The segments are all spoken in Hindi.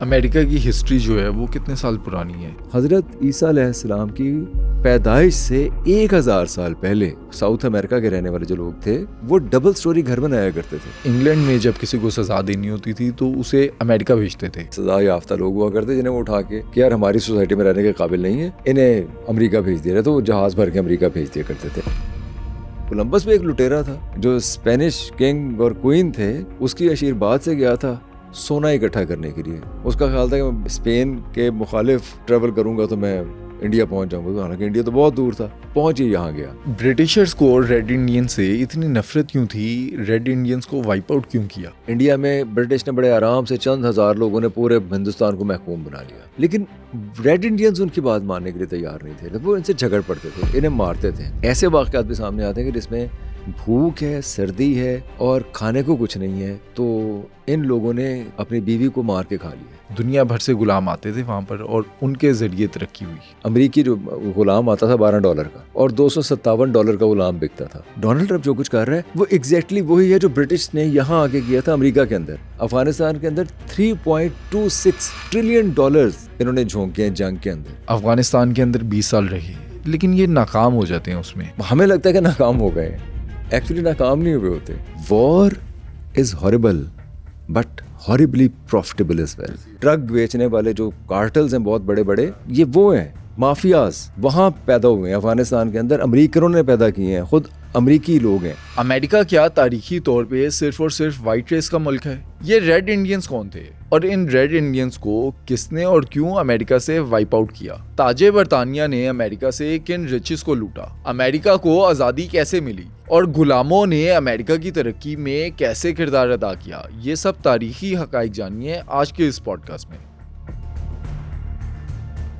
अमेरिका की हिस्ट्री जो है वो कितने साल पुरानी है? हज़रत ईसा अलैहिस्सलाम की पैदाइश से 1000 साल पहले साउथ अमेरिका के रहने वाले जो लोग थे वो डबल स्टोरी घर बनाया करते थे। इंग्लैंड में जब किसी को सजा देनी होती थी तो उसे अमेरिका भेजते थे। सजा याफ्ता लोग हुआ करते जिन्हें वो उठा के कि यार हमारी सोसाइटी में रहने के काबिल नहीं है, इन्हें अमेरिका भेज दिया, तो वो जहाज भर के अमेरिका भेज दिया करते थे। कोलंबस भी एक लुटेरा था जो स्पेनिश किंग और क्वीन थे उसकी आशीर्वाद से गया था सोना इकट्ठा करने के लिए। उसका ख्याल था कि मैं स्पेन के मुखालिफ ट्रेवल करूंगा तो मैं इंडिया पहुंच जाऊंगा, तो हालांकि इंडिया तो बहुत दूर था, पहुंच ही यहाँ गया। ब्रिटिशर्स को रेड इंडियन से इतनी नफरत क्यों थी? रेड इंडियंस को वाइप आउट क्यों किया? इंडिया में ब्रिटिश ने बड़े आराम से चंद हजार लोगों ने पूरे हिंदुस्तान को महकूम बना लिया, लेकिन रेड इंडियंस उनकी बात मानने के लिए तैयार नहीं थे। वो इनसे झगड़ पड़ते थे, इन्हें मारते थे। ऐसे वाक़यात भी सामने आते हैं कि जिसमें भूख है, सर्दी है और खाने को कुछ नहीं है, तो इन लोगों ने अपनी बीवी को मार के खा लिया। दुनिया भर से गुलाम आते थे वहां पर और उनके जरिए तरक्की हुई। अमेरिकी जो गुलाम आता था $12 का और $257 का गुलाम बिकता था। डोनाल्ड ट्रंप जो कुछ कर रहा है वो एग्जैक्टली वही है जो ब्रिटिश ने यहाँ आके किया था अमेरिका के अंदर। अफगानिस्तान के अंदर $3.26 ट्रिलियन इन्होंने झोंके हैं जंग के अंदर। अफगानिस्तान के अंदर 20 साल रहे, लेकिन ये नाकाम हो जाते हैं उसमें। हमें लगता है कि नाकाम हो गए, एक्चुअली नाकाम नहीं हुए होते। War is horrible but horribly profitable is well. Drug बेचने वाले जो कार्टल्स हैं बहुत बड़े बड़े, ये वो हैं माफियाज, वहां पैदा हुए हैं अफगानिस्तान के अंदर, अमेरिकनों ने पैदा किए हैं, खुद अमेरिकी लोग हैं। अमेरिका क्या तारीखी तौर पे सिर्फ और सिर्फ वाइट रेस का मुल्क है? ये रेड इंडियंस कौन थे और इन रेड इंडियंस को किसने और क्यों अमेरिका से वाइप आउट किया? ताजे बरतानिया ने अमेरिका से किन रिचेस को लूटा? अमेरिका को आज़ादी कैसे मिली और गुलामों ने अमेरिका की तरक्की में कैसे किरदार अदा किया? ये सब तारीखी हकाइक जानिए आज के इस पॉडकास्ट में।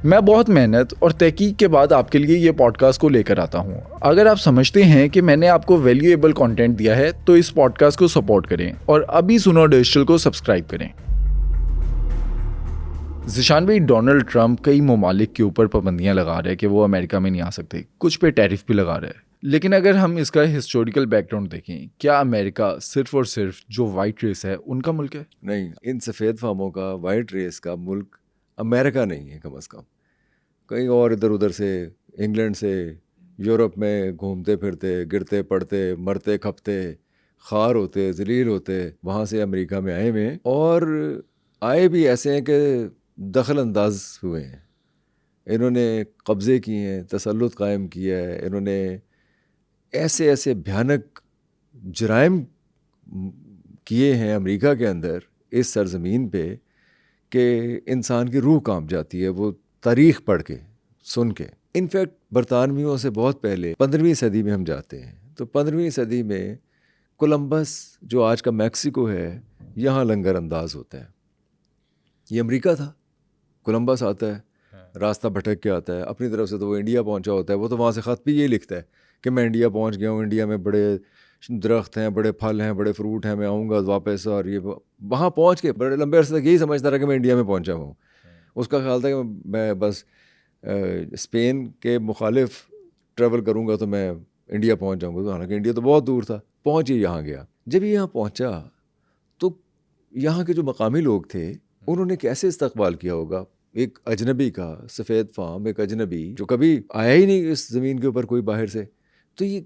मैं बहुत मेहनत और तहकीक के बाद आपके लिए ये पॉडकास्ट को लेकर आता हूँ। अगर आप समझते हैं कि मैंने आपको वैल्यूएबल कंटेंट दिया है तो इस पॉडकास्ट को सपोर्ट करें और अभी सुनो डिजिटल को सब्सक्राइब करें। ज़िशान भाई, डोनाल्ड ट्रंप कई ममालिक के ऊपर पाबंदियां लगा रहा है कि वो अमेरिका में नहीं आ सकते, कुछ पे टैरिफ भी लगा रहा है। लेकिन अगर हम इसका हिस्टोरिकल बैकग्राउंड देखें, क्या अमेरिका सिर्फ और सिर्फ जो वाइट रेस है उनका मुल्क है? नहीं, इन सफ़ेद फामों का, वाइट रेस का मुल्क अमेरिका नहीं है। कम अज़ कम कहीं और इधर उधर से, इंग्लैंड से यूरोप में घूमते फिरते, गिरते पड़ते, मरते खपते, खार होते, जलील होते, वहाँ से अमेरिका में आए हुए हैं और आए भी ऐसे हैं कि दखल अंदाज हुए हैं। इन्होंने कब्ज़े किए हैं, तसल्लुत कायम किया है, इन्होंने ऐसे ऐसे भयानक जराइम किए हैं अमेरिका के अंदर, इस सरजमीन पे, कि इंसान की रूह कांप जाती है वो तारीख़ पढ़ के, सुन के। इनफैक्ट बरतानवियों से बहुत पहले 15वीं सदी में हम जाते हैं तो 15वीं सदी में कोलंबस जो आज का मैक्सिको है, यहाँ लंगर अंदाज होता है। ये अमेरिका था, कोलंबस आता है, रास्ता भटक के आता है, अपनी तरफ से तो वो इंडिया पहुंचा होता है। वो तो वहाँ से ख़त भी यही लिखता है कि मैं इंडिया पहुंच गया हूँ, इंडिया में बड़े दरख्त हैं, बड़े फल हैं, बड़े फ्रूट हैं, मैं आऊँगा वापस। और ये वहाँ पहुँच के बड़े लंबे अरसे तक यही समझता रहा कि मैं इंडिया में पहुँचा हूँ। उसका ख्याल था कि मैं बस स्पेन के मुखालिफ ट्रेवल करूँगा तो मैं इंडिया पहुँच जाऊँगा, तो हालांकि इंडिया तो बहुत दूर था, पहुँच ही यहाँ गया। जब ये यहाँ पहुँचा तो यहाँ के जो मकामी लोग थे उन्होंने कैसे इस्तकबाल किया होगा एक अजनबी का। सफ़ेद फाम, एक अजनबी जो कभी आया ही नहीं इस ज़मीन के ऊपर कोई बाहर से, तो ये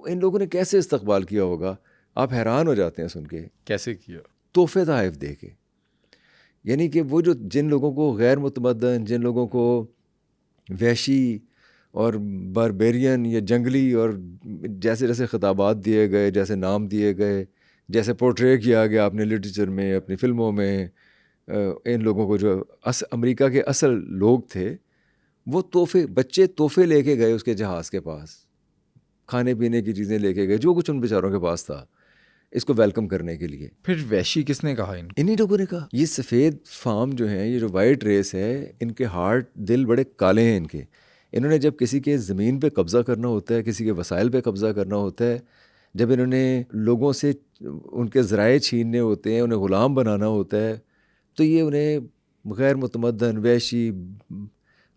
इन लोगों ने कैसे इस्तकबाल किया होगा, आप हैरान हो जाते हैं सुन के। कैसे किया? तोहफे तोहफ़ दे के, यानी कि वो जो जिन लोगों को गैर मुतमद्दन, जिन लोगों को वहशी और बारबेरियन या जंगली और जैसे जैसे खिताबात दिए गए, जैसे नाम दिए गए, जैसे पोर्ट्रे किया गया अपने लिटरेचर में, अपनी फ़िल्मों में, इन लोगों को जो अमेरिका के असल लोग थे वो तोहफे, बच्चे तोहफे लेके गए उसके जहाज़ के पास, खाने पीने की चीज़ें लेके गए, जो कुछ उन बेचारों के पास था इसको वेलकम करने के लिए। फिर वैशी किसने कहा? इन्हीं लोगों ने कहा। ये सफ़ेद फार्म जो हैं, ये जो वाइट रेस है, इनके हार्ट दिल बड़े काले हैं इनके। इन्होंने जब किसी के ज़मीन पे कब्ज़ा करना होता है, किसी के वसाइल पे कब्ज़ा करना होता है, जब इन्होंने लोगों से उनके ज़राए छीनने होते हैं, उन्हें ग़ुलाम बनाना होता है, तो ये उन्हें गैर मुतमद्दन, वहशी,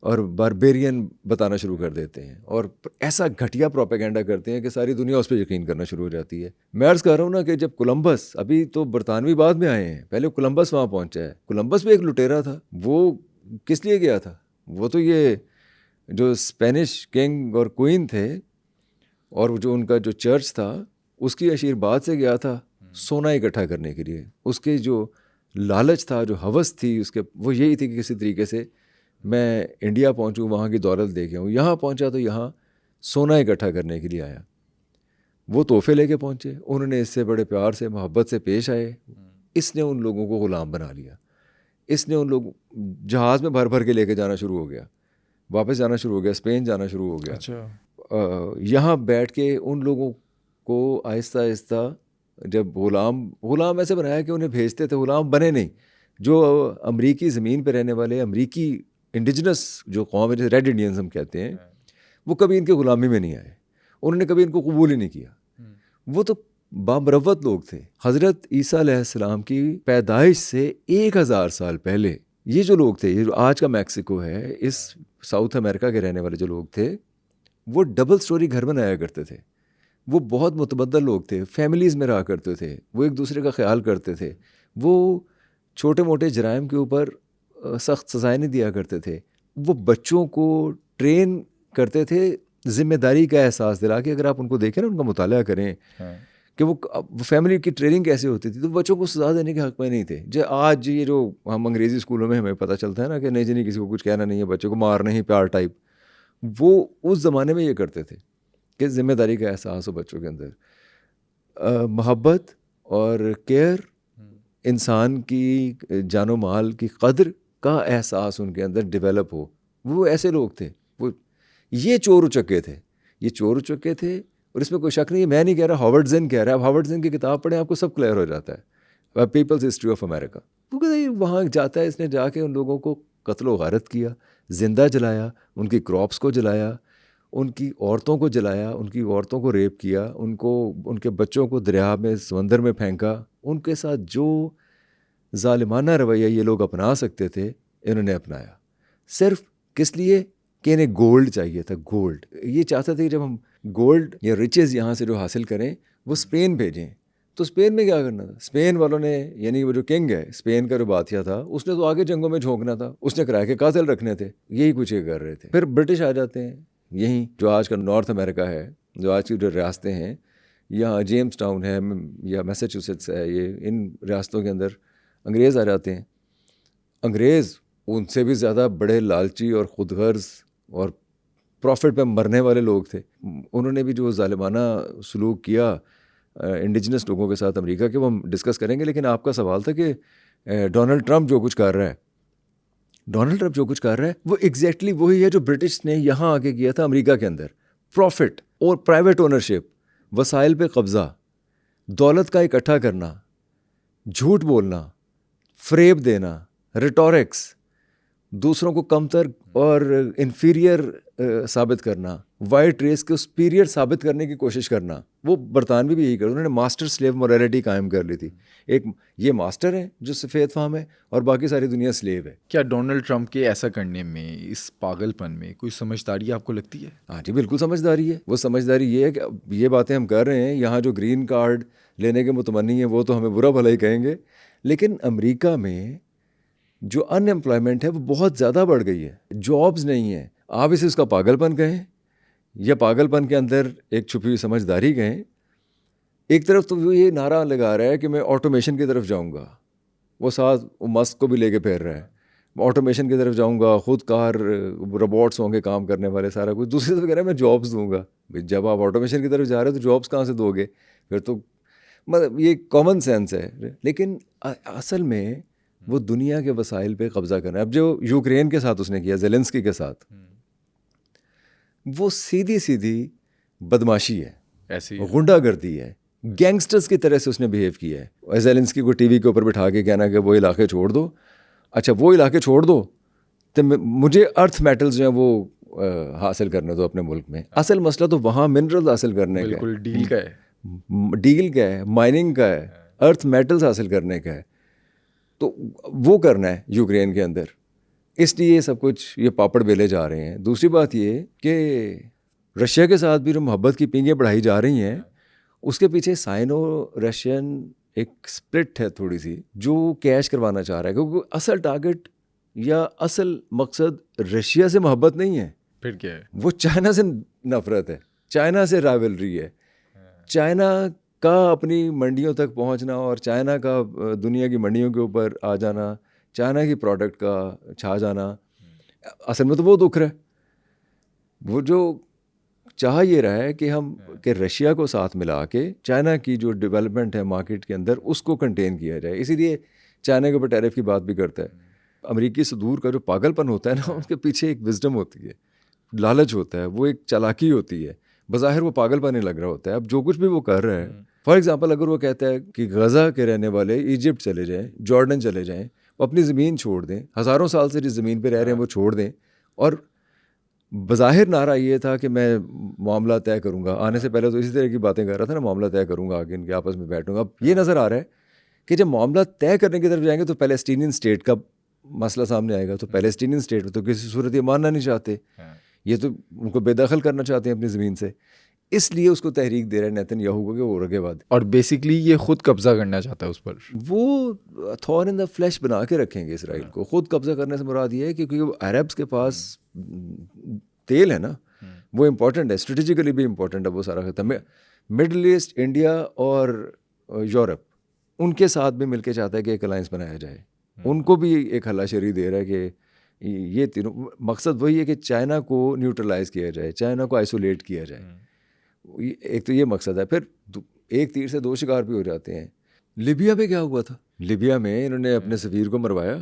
और बारबेरियन बताना शुरू कर देते हैं और ऐसा घटिया प्रोपेगेंडा करते हैं कि सारी दुनिया उस पर यकीन करना शुरू हो जाती है। मैं अर्ज़ कर रहा हूँ ना कि जब कोलंबस, अभी तो बरतानवी बाद में आए हैं, पहले कोलंबस वहाँ पहुँचा है। कोलंबस भी एक लुटेरा था। वो किस लिए गया था? वो तो ये जो स्पेनिश किंग और क्वीन थे और जो उनका जो चर्च था उसकी आशीर्वाद से गया था सोना इकट्ठा करने के लिए। उसके जो लालच था, जो हवस थी उसके, वो यही थी कि किसी तरीके से मैं इंडिया पहुंचूं, वहाँ की दौलत देखे हूँ। यहाँ पहुंचा तो यहाँ सोना इकट्ठा करने के लिए आया। वो तोहफे लेके पहुंचे, उन्होंने इससे बड़े प्यार से मोहब्बत से पेश आए। इसने उन लोगों को ग़ुलाम बना लिया। इसने उन लोग जहाज़ में भर भर के लेके जाना शुरू हो गया, वापस जाना शुरू हो गया, स्पेन जाना शुरू हो गया। अच्छा। यहाँ बैठ के उन लोगों को आहिस्ता आहिस्ता जब ग़ुलाम ऐसे बनाया कि उन्हें भेजते थे, ग़ुलाम बने नहीं। जो अमरीकी ज़मीन पे रहने वाले अमरीकी इंडिजिनस जो कौम है, जैसे रेड इंडियंस हम कहते हैं, वो कभी इनके ग़ुलामी में नहीं आए। उन्होंने कभी इनको कबूल ही नहीं किया। वो तो बामरवत लोग थे। हज़रत ईसा अलैहिस्सलाम की पैदाइश से 1000 साल पहले ये जो लोग थे, ये जो आज का मैक्सिको है, इस साउथ अमेरिका के रहने वाले जो लोग थे, वो डबल स्टोरी घर बनाया करते थे। वो बहुत मुतबद्दल लोग थे, फैमिलीज़ में रहा करते थे, वो एक दूसरे का ख्याल करते थे, वो छोटे मोटे जराइम के ऊपर सख्त सज़ाएं नहीं दिया करते थे। वो बच्चों को ट्रेन करते थे ज़िम्मेदारी का एहसास दिला के। अगर आप उनको देखें ना, उनका मुताला करें कि वो फैमिली की ट्रेनिंग कैसे होती थी, तो बच्चों को सज़ा देने के हक़ में नहीं थे। जो आज ये जो हम अंग्रेज़ी स्कूलों में हमें पता चलता है ना कि नहीं जी नहीं, किसी को कुछ कहना नहीं है, बच्चों को मारना ही प्यार टाइप, वो उस ज़माने में ये करते थे कि ज़िम्मेदारी का एहसास हो बच्चों के अंदर, मोहब्बत और केयर, इंसान की जानो माल की कदर का एहसास उनके अंदर डेवलप हो। वो ऐसे लोग थे। वो ये चोर उचक्के थे, ये चोर उचक्के थे, और इसमें कोई शक नहीं है। मैं नहीं कह रहा, हॉवर्ड ज़िन कह रहा है। आप हॉवर्ड ज़िन की किताब पढ़ें, आपको सब क्लियर हो जाता है, पीपल्स हिस्ट्री ऑफ अमेरिका। क्योंकि वहाँ जाता है, इसने जाके उन लोगों को कत्ल व गारत किया, ज़िंदा जलाया, उनकी क्रॉप्स को जलाया, उनकी औरतों को जलाया, उनकी औरतों को रेप किया, उनको, उनके बच्चों को दरिया में, समंदर में फेंका। उनके साथ जो ज़ालिमाना रवैया ये लोग अपना सकते थे, इन्होंने अपनाया। सिर्फ किस लिए कि इन्हें गोल्ड चाहिए था। गोल्ड ये चाहते थे कि जब हम गोल्ड या रिचेज़ यहाँ से जो हासिल करें वो स्पेन भेजें। तो स्पेन में क्या करना था? स्पेन वालों ने, यानी वो जो किंग है स्पेन का, जो बादशाह था, उसने तो आगे जंगों में झोंकना था, उसने किराए के कातिल रखने थे, यही कुछ ये कर रहे थे। फिर ब्रिटिश आ जाते हैं, यहीं जो आज का नॉर्थ अमेरिका है, जो आज की जो रियासतें हैं, यहाँ जेम्स टाउन है या मैसाचुसेट्स है, ये इन रियासतों के अंदर अंग्रेज़ आ जाते हैं। अंग्रेज़ उनसे भी ज़्यादा बड़े लालची और ख़ुदगर्ज़ और प्रॉफिट पे मरने वाले लोग थे। उन्होंने भी जो ज़ालिमाना सलूक किया इंडिजिनस लोगों के साथ अमेरिका के, वो हम डिस्कस करेंगे। लेकिन आपका सवाल था कि डोनाल्ड ट्रंप जो कुछ कर रहा है, डोनाल्ड ट्रंप जो कुछ कर रहा है वो एग्जैक्टली वही है जो ब्रिटिश ने यहाँ आके किया था अमेरिका के अंदर। प्रॉफिट और प्राइवेट ओनरशिप, वसाइल पे कब्ज़ा, दौलत का इकट्ठा करना, झूठ बोलना, फ्रेब देना, रिटोरिक्स, दूसरों को कमतर और इन्फीरियर साबित करना, वाइट रेस को सुपीरियर साबित करने की कोशिश करना। वो बरतानवी भी यही कर, उन्होंने मास्टर स्लेव मोरालिटी कायम कर ली थी। एक ये मास्टर है जो सफ़ेद फाम है और बाकी सारी दुनिया स्लेव है। क्या डोनाल्ड ट्रंप के ऐसा करने में, इस पागलपन में कोई समझदारी आपको लगती है? हाँ जी, बिल्कुल समझदारी है। वो समझदारी ये है कि ये बातें हम कर रहे हैं, यहाँ जो ग्रीन कार्ड लेने के मुतमन्नी हैं वो तो हमें बुरा भला ही कहेंगे, लेकिन अमेरिका में जो अनएम्प्लॉयमेंट है वो बहुत ज़्यादा बढ़ गई है, जॉब्स नहीं है। आप इसे उसका पागलपन कहें या पागलपन के अंदर एक छुपी हुई समझदारी कहें। एक तरफ तो वो ये नारा लगा रहा है कि मैं ऑटोमेशन की तरफ जाऊंगा, वो साथ वो मस्क को भी लेके फिर रहा है, ऑटोमेशन की तरफ जाऊंगा, खुद कार रोबोट्स होंगे काम करने वाले, सारा कुछ। दूसरी तरफ कह रहा है मैं जॉब्स दूंगा। जब आप ऑटोमेशन की तरफ जा रहे हो तो जॉब्स कहाँ से दोगे? फिर तो मतलब ये कॉमन सेंस है। लेकिन असल में वो दुनिया के वसाइल पे कब्ज़ा करना है। अब जो यूक्रेन के साथ उसने किया, ज़ेलेंस्की के साथ, वो सीधी सीधी बदमाशी है, ऐसी गुंडागर्दी है, गैंगस्टर्स की तरह से उसने बिहेव किया है। ज़ेलेंस्की को टीवी के ऊपर बिठा के कहना कि वो इलाके छोड़ दो। अच्छा, वो इलाके छोड़ दो तो मुझे अर्थ मेटल्स जो हैं वो हासिल करने दो अपने मुल्क में। असल मसला तो वहाँ मिनरल्स हासिल करने का है, बिल्कुल डील का है, डील का है, माइनिंग का है, अर्थ मेटल्स हासिल करने का है। तो वो करना है यूक्रेन के अंदर। इसलिए सब कुछ ये पापड़ बेले जा रहे हैं। दूसरी बात ये कि रशिया के साथ भी जो मोहब्बत की पींगें बढ़ाई जा रही हैं, उसके पीछे साइनो रशियन एक स्प्लिट है थोड़ी सी, जो कैश करवाना चाह रहा है, क्योंकि असल टारगेट या असल मकसद रशिया से मोहब्बत नहीं है, फिर क्या है? वो चाइना से नफरत है, चाइना से राइवलरी है, चाइना का अपनी मंडियों तक पहुंचना और चाइना का दुनिया की मंडियों के ऊपर आ जाना, चाइना की प्रोडक्ट का छा जाना, असल में तो वो दुख रहा है। वो जो चाह ये रहा है कि हम कि रशिया को साथ मिला के चाइना की जो डेवलपमेंट है मार्केट के अंदर उसको कंटेन किया जाए, इसीलिए चाइना के ऊपर टैरिफ की बात भी करता है। अमेरिकी सदूर का जो पागलपन होता है ना, उसके पीछे एक विजडम होती है, लालच होता है, वो एक चालाकी होती है। बज़ाहिर वो पागलपन नहीं लग रहा होता है। अब जो कुछ भी वो कर रहा है, फॉर एग्जांपल अगर वो कहता है कि गज़ा के रहने वाले इजिप्ट चले जाएं, जॉर्डन चले जाएं, वो अपनी ज़मीन छोड़ दें, हज़ारों साल से जिस ज़मीन पे रह रहे हैं वो छोड़ दें, और बज़ाहिर नारा ये था कि मैं मामला तय करूंगा, आने से पहले तो इसी तरह की बातें कर रहा था ना, मामला तय करूंगा, आगे इनके आपस में बैठूंगा। अब ये नज़र आ रहा है कि जब मामला तय करने की तरफ जाएंगे तो पैलेस्टीनियन स्टेट का मसला सामने आएगा। तो पैलेस्टीनियन स्टेट तो किसी सूरत ये मानना नहीं चाहते, ये तो उनको बेदखल करना चाहते हैं अपनी ज़मीन से, इसलिए उसको तहरीक दे रहे हैं नेतन्याहू को कि वो रगे बाद। और बेसिकली ये खुद कब्जा करना चाहता है उस पर। वो थॉर्न इन द फ्लैश बना के रखेंगे इसराइल को। खुद कब्जा करने से मुराद ये है कि क्योंकि अरब्स के पास तेल है ना, वो इम्पोर्टेंट है, स्ट्रेटेजिकली भी इम्पोर्टेंट है वो सारा खत्म। मिडल ईस्ट, इंडिया और यूरोप, उनके साथ भी मिलके चाहता है कि एक अलायंस बनाया जाए, उनको भी एक हलाशरी दे रहा है कि ये तीनों मकसद वही है कि चाइना को न्यूट्रलाइज किया जाए, चाइना को आइसोलेट किया जाए। एक तो ये मकसद है। फिर एक तीर से दो शिकार भी हो जाते हैं। लिबिया में क्या हुआ था? लिबिया में इन्होंने अपने सफ़ीर को मरवाया,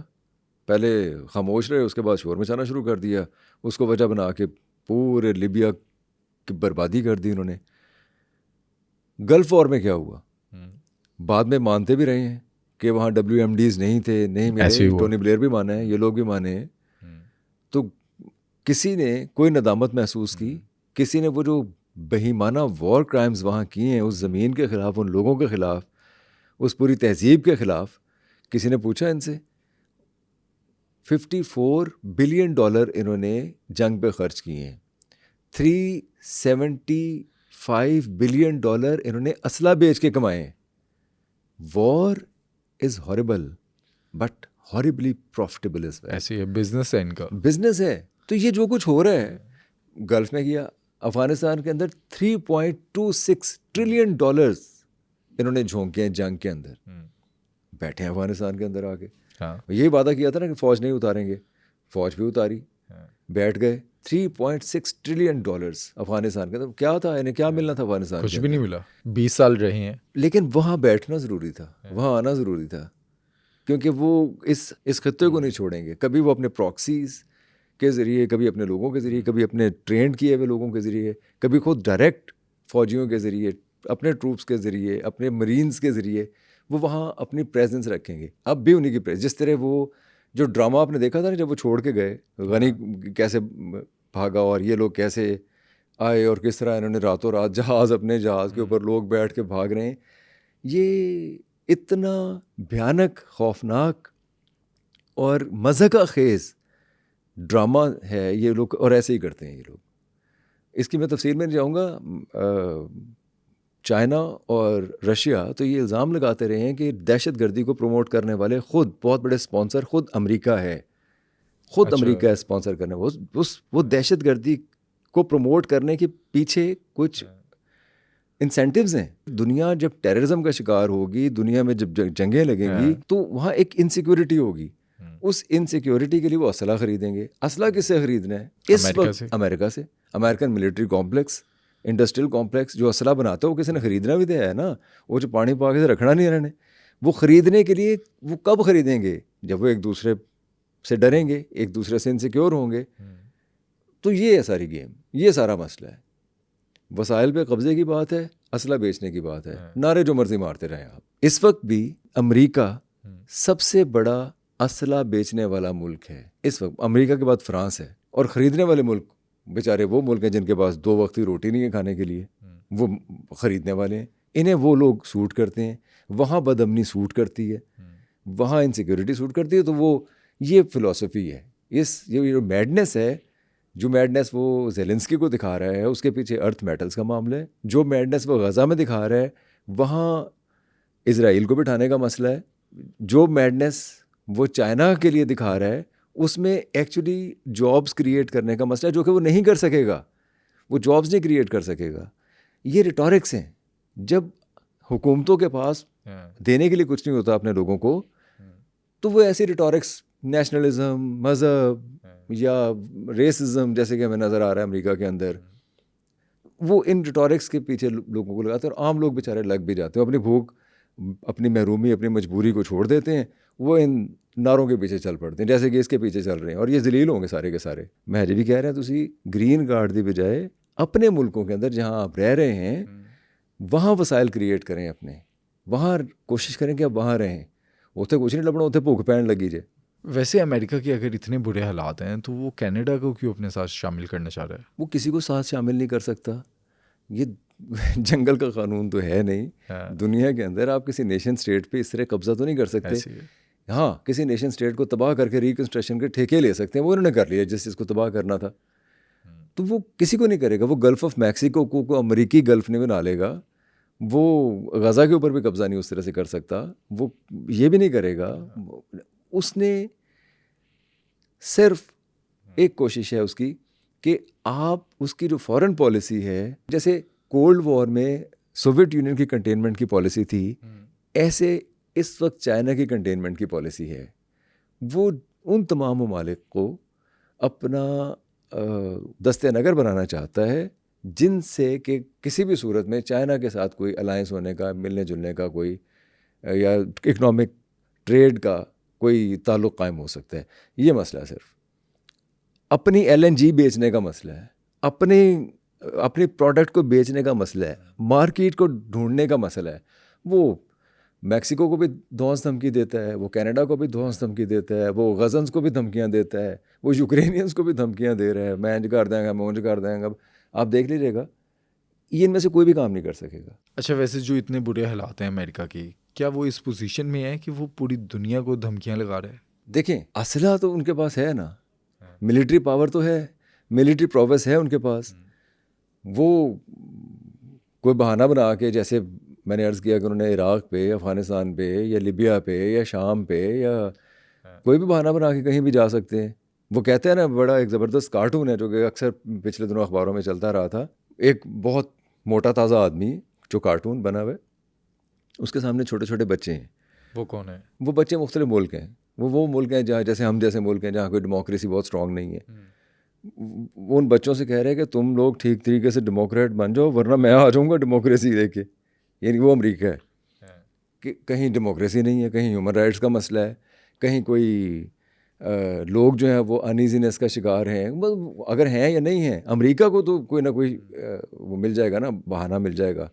पहले खामोश रहे, उसके बाद शोर मचाना शुरू कर दिया, उसको वजह बना के पूरे लिबिया की बर्बादी कर दी इन्होंने। गल्फ वॉर में क्या हुआ? बाद में मानते भी रहे हैं कि वहाँ WMDs नहीं थे, नहीं मिले, टोनी ब्लेयर भी माने हैं, ये लोग भी माने हैं। तो किसी ने कोई नदामत महसूस की, किसी ने वो जो बेईमाना वॉर क्राइम्स वहाँ किए हैं उस ज़मीन के ख़िलाफ़, उन लोगों के ख़िलाफ़, उस पूरी तहजीब के ख़िलाफ़, किसी ने पूछा इनसे? $54 बिलियन इन्होंने जंग पे ख़र्च किए हैं। $375 बिलियन इन्होंने असला बेच के कमाए हैं। War is horrible but horribly profitable is well. ऐसे बिजनेस है इनका, बिजनेस है। तो ये जो कुछ हो रहा है गल्फ में किया, अफगानिस्तान के अंदर $3.26 ट्रिलियन इन्होंने झोंके हैं जंग के अंदर, बैठे हैं अफगानिस्तान के अंदर आके। हाँ। यही वादा किया था ना कि फ़ौज नहीं उतारेंगे, फ़ौज भी उतारी, बैठ गए। $3.6 ट्रिलियन अफगानिस्तान के अंदर। क्या था, इन्हें क्या मिलना था अफगानिस्तान? कुछ भी नहीं मिला, 20 साल रहे हैं। लेकिन वहाँ बैठना ज़रूरी था, वहाँ आना ज़रूरी था, क्योंकि वो इस खत्ते को नहीं छोड़ेंगे। कभी वो अपने प्रॉक्सीज़ के ज़रिए, कभी अपने लोगों के ज़रिए, कभी अपने ट्रेंड किए हुए लोगों के ज़रिए, कभी खुद डायरेक्ट फ़ौजियों के ज़रिए, अपने ट्रूप्स के ज़रिए, अपने मरीन्स के ज़रिए वो वहाँ अपनी प्रेजेंस रखेंगे। अब भी उन्हीं की प्रेजेंस, जिस तरह वो जो ड्रामा आपने देखा था ना जब वो छोड़ के गए, गनी कैसे भागा और ये लोग कैसे आए और किस तरह इन्होंने रातों रात जहाज़, अपने जहाज़ के ऊपर लोग बैठ के भाग रहे हैं, ये इतना भयानक, खौफनाक और मज़ाक़ खेज़ ड्रामा है ये लोग, और ऐसे ही करते हैं ये लोग। इसकी मैं तफसील में नहीं जाऊँगा। चाइना और रशिया तो ये इल्ज़ाम लगाते रहे हैं कि दहशतगर्दी को प्रमोट करने वाले खुद बहुत बड़े स्पॉन्सर खुद अमेरिका है, खुद अच्छा। अमेरिका है स्पॉन्सर करने। वो दहशतगर्दी को प्रमोट करने के पीछे कुछ इंसेंटिव्स हैं। दुनिया जब टेररिज्म का शिकार होगी, दुनिया में जब जंगें लगेंगी, तो वहाँ एक इनसिक्योरिटी होगी। उस इनसिक्योरिटी के लिए वो असला खरीदेंगे। असला किससे खरीदना है इस वक्त? अमेरिका से। American military complex, industrial complex जो असला बनाता है वो किसी ने ख़रीदना भी दिया है ना, वो जो पानी पा के रखना नहीं रहने। वो ख़रीदने के लिए वो कब ख़रीदेंगे? जब वो एक दूसरे से डरेंगे, एक दूसरे से इनसिक्योर होंगे। तो ये है सारी गेम, ये सारा मसला है। वसाइल पे कब्ज़े की बात है, असला बेचने की बात है, नारे जो मर्जी मारते रहें आप। इस वक्त भी अमेरिका सबसे बड़ा असला बेचने वाला मुल्क है इस वक्त। अमेरिका के बाद फ्रांस है, और ख़रीदने वाले मुल्क बेचारे वो मुल्क हैं जिनके पास 2 वक्त की रोटी नहीं है खाने के लिए, वो ख़रीदने वाले हैं। इन्हें वो लोग सूट करते हैं, वहाँ बदअमनी सूट करती है, वहाँ इनसिक्योरिटी सूट करती है। तो वो ये फ़िलॉसफी है ये जो मैडनेस है, जो मैडनेस वो जेलेंस्की को दिखा रहा है, उसके पीछे अर्थ मेटल्स का मामला है। जो मैडनेस वो गज़ा में दिखा रहा है, वहाँ इजराइल को बिठाने का मसला है। जो मैडनेस वो चाइना के लिए दिखा रहा है, उसमें एक्चुअली जॉब्स क्रिएट करने का मसला है, जो कि वो नहीं कर सकेगा। वो जॉब्स नहीं क्रिएट कर सकेगा। ये रिटॉरिक्स हैं। जब हुकूमतों के पास देने के लिए कुछ नहीं होता अपने लोगों को, तो वो ऐसी रिटॉरिक्स, नेशनलिज्म, मज़हब या रेसिज्म, जैसे कि हमें नज़र आ रहा है अमेरिका के अंदर, वो इन रिटॉरिक्स के पीछे लोगों को लगाते हैं और आम लोग बेचारे लग भी जाते हैं। अपनी भूख, अपनी महरूमी, अपनी मजबूरी को छोड़ देते हैं, वो इन नारों के पीछे चल पड़ते हैं, जैसे कि इसके पीछे चल रहे हैं, और ये जलील होंगे सारे के सारे। मैं अजय भी कह रहा तुसी ग्रीन कार्ड की बजाय अपने मुल्कों के अंदर जहाँ आप रह रहे हैं वहाँ वसाइल क्रिएट करें अपने, वहाँ कोशिश करें कि आप वहाँ रहें। उत्थे कुछ नहीं लभना, उत्थे भूख पैन लगी जे। वैसे अमेरिका के अगर इतने बुरे हालात हैं तो वो कनाडा को क्यों अपने साथ शामिल करना चाह रहा है? वो किसी को साथ शामिल नहीं कर सकता। ये जंगल का कानून तो है नहीं। दुनिया के अंदर आप किसी नेशन स्टेट पे इस तरह कब्जा तो नहीं कर सकते। हाँ, किसी नेशन स्टेट को तबाह करके रिकन्स्ट्रक्शन के ठेके ले सकते हैं, वो उन्होंने कर लिया जिस चीज़ को तबाह करना था। तो वो किसी को नहीं करेगा। वो गल्फ़ ऑफ मैक्सिको को अमरीकी गल्फ़ नहीं बना लेगा। वो गज़ा के ऊपर भी कब्ज़ा नहीं उस तरह से कर सकता। वो ये भी नहीं करेगा। उसने सिर्फ एक कोशिश है उसकी कि आप उसकी जो फॉरेन पॉलिसी है, जैसे कोल्ड वॉर में सोवियत यूनियन की कंटेनमेंट की पॉलिसी थी, ऐसे इस वक्त चाइना की कंटेनमेंट की पॉलिसी है। वो उन तमाम ममालिक को अपना दस्ते नगर बनाना चाहता है, जिनसे कि किसी भी सूरत में चाइना के साथ कोई अलायंस होने का, मिलने जुलने का कोई या इकनॉमिक ट्रेड का कोई ताल्लुक़ कायम हो सकता है। ये मसला सिर्फ अपनी LNG बेचने का मसला है, अपनी प्रोडक्ट को बेचने का मसला है, मार्केट को ढूंढने का मसला है। वो मैक्सिको को भी धौंस धमकी देता है, वो कनाडा को भी धौंस धमकी देता है, वो गज़न्स को भी धमकियां देता है, वो यूक्रेनियंस को भी धमकियां दे रहा है, मैं इंज कर देंगे, मैं उंज कर देंगे। आप देख लीजिएगा, ये इनमें से कोई भी काम नहीं कर सकेगा। अच्छा, वैसे जो इतने बुरे हालात हैं अमेरिका की, क्या वो इस पोजीशन में है कि वो पूरी दुनिया को धमकियां लगा रहा है? देखें, असला तो उनके पास है ना, मिलिट्री पावर तो है, मिलिट्री प्रोवेस है उनके पास। वो कोई बहाना बना के, जैसे मैंने अर्ज़ किया कि उन्होंने इराक़ पे, अफ़गानिस्तान पे या लिबिया पे या शाम पे या कोई भी बहाना बना के कहीं भी जा सकते हैं। वो कहते हैं ना, बड़ा एक ज़बरदस्त कार्टून है जो कि अक्सर पिछले दिनों अखबारों में चलता रहा था। एक बहुत मोटा ताज़ा आदमी जो कार्टून बना हुआ है, उसके सामने छोटे छोटे बच्चे हैं। वो कौन है? वो बच्चे मुख्तलिफ मुल्क हैं। वो मुल्क हैं जहाँ, जैसे हम जैसे मुल्क हैं जहाँ कोई डेमोक्रेसी बहुत स्ट्रॉन्ग नहीं है। वो उन बच्चों से कह रहे हैं कि तुम लोग ठीक तरीके से डेमोक्रेट बन जाओ, वरना मैं आ जाऊँगा डेमोक्रेसी लेके। यानी वो अमेरिका है कि कहीं डेमोक्रेसी नहीं है, कहीं ह्यूमन राइट्स का मसला है, कहीं कोई लोग जो हैं वो अनईजीनेस का शिकार हैं। अगर हैं या नहीं हैं, अमेरिका को तो कोई ना कोई वो मिल जाएगा ना, बहाना मिल जाएगा।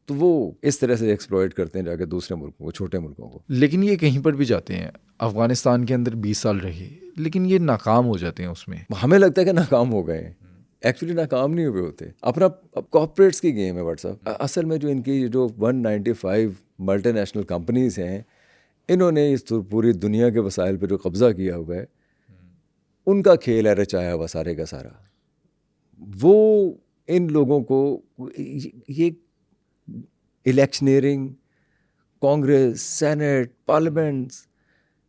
तो वो इस तरह से एक्सप्लॉइट करते हैं जाके दूसरे मुल्कों को, छोटे मुल्कों को। लेकिन ये कहीं पर भी जाते हैं। अफ़गानिस्तान के अंदर 20 साल रहे, लेकिन ये नाकाम हो जाते हैं उसमें। हमें लगता है कि नाकाम हो गए हैं, एक्चुअली नाकाम नहीं हुए होते। अपना अब कॉर्पोरेट्स की गेम है व्हाट्सअप। असल में जो इनकी जो 195 मल्टीनेशनल कंपनीज़ हैं, इन्होंने इस पूरी दुनिया के वसाइल पे जो कब्ज़ा किया हुआ है, उनका खेल है रचाया हुआ सारे का सारा। वो इन लोगों को ये इलेक्शनरिंग, कांग्रेस, सेनेट, पार्लियामेंट्स,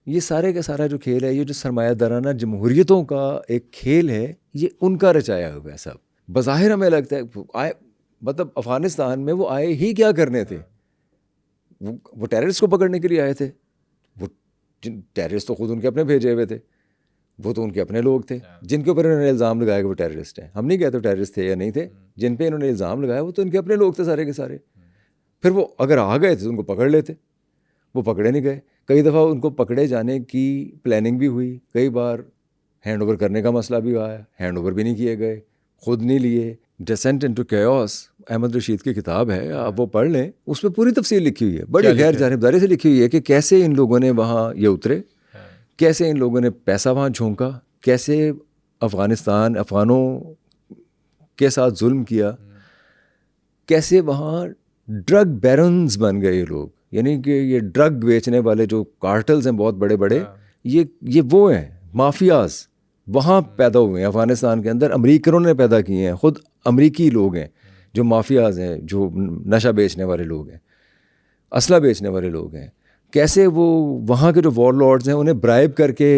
ये सारे का सारा जो खेल है, ये जो सरमायादाराना जमहूरियतों का एक खेल है, ये उनका रचाया हुआ है सब। बज़ाहिर हमें लगता है आए, मतलब अफ़गानिस्तान में वो आए ही क्या करने थे? वो टेररिस्ट को पकड़ने के लिए आए थे। वो टेररिस्ट तो खुद उनके अपने भेजे हुए थे, वो तो उनके अपने लोग थे जिनके ऊपर इन्होंने इल्ज़ाम लगाया कि वो टेररिस्ट हैं। हम नहीं कहते टेररिस्ट थे या नहीं थे, जिन पे इन्होंने इल्ज़ाम लगाया वो तो इनके अपने लोग थे सारे के सारे। फिर वो अगर आ गए थे तो उनको पकड़ लेते, वो पकड़े नहीं गए। कई दफ़ा उनको पकड़े जाने की प्लानिंग भी हुई, कई बार हैंड ओवर करने का मसला भी आया, हैंड ओवर भी नहीं किए गए, खुद नहीं लिए। Descent into chaos Ahmed Rashid की किताब है, आप वो पढ़ लें, उसमें पूरी तफसील लिखी हुई है, बड़ी गैर जानिबदारी से लिखी हुई है कि कैसे इन लोगों ने वहाँ ये उतरे, कैसे इन लोगों ने पैसा वहाँ झोंका, कैसे अफ़गानों के साथ जुल्म किया, कैसे वहाँ ड्रग बैरन्स बन गए ये लोग। यानी कि ये ड्रग बेचने वाले जो कार्टल्स हैं बहुत बड़े बड़े, ये वो हैं माफियाज वहाँ पैदा हुए हैं अफ़गानिस्तान के अंदर, अमरीकनों ने पैदा किए हैं, ख़ुद अमरीकी लोग हैं जो माफियाज हैं, जो नशा बेचने वाले लोग हैं, असला बेचने वाले लोग हैं। कैसे वो वहाँ के जो वॉरलॉर्ड्स हैं उन्हें ब्राइब करके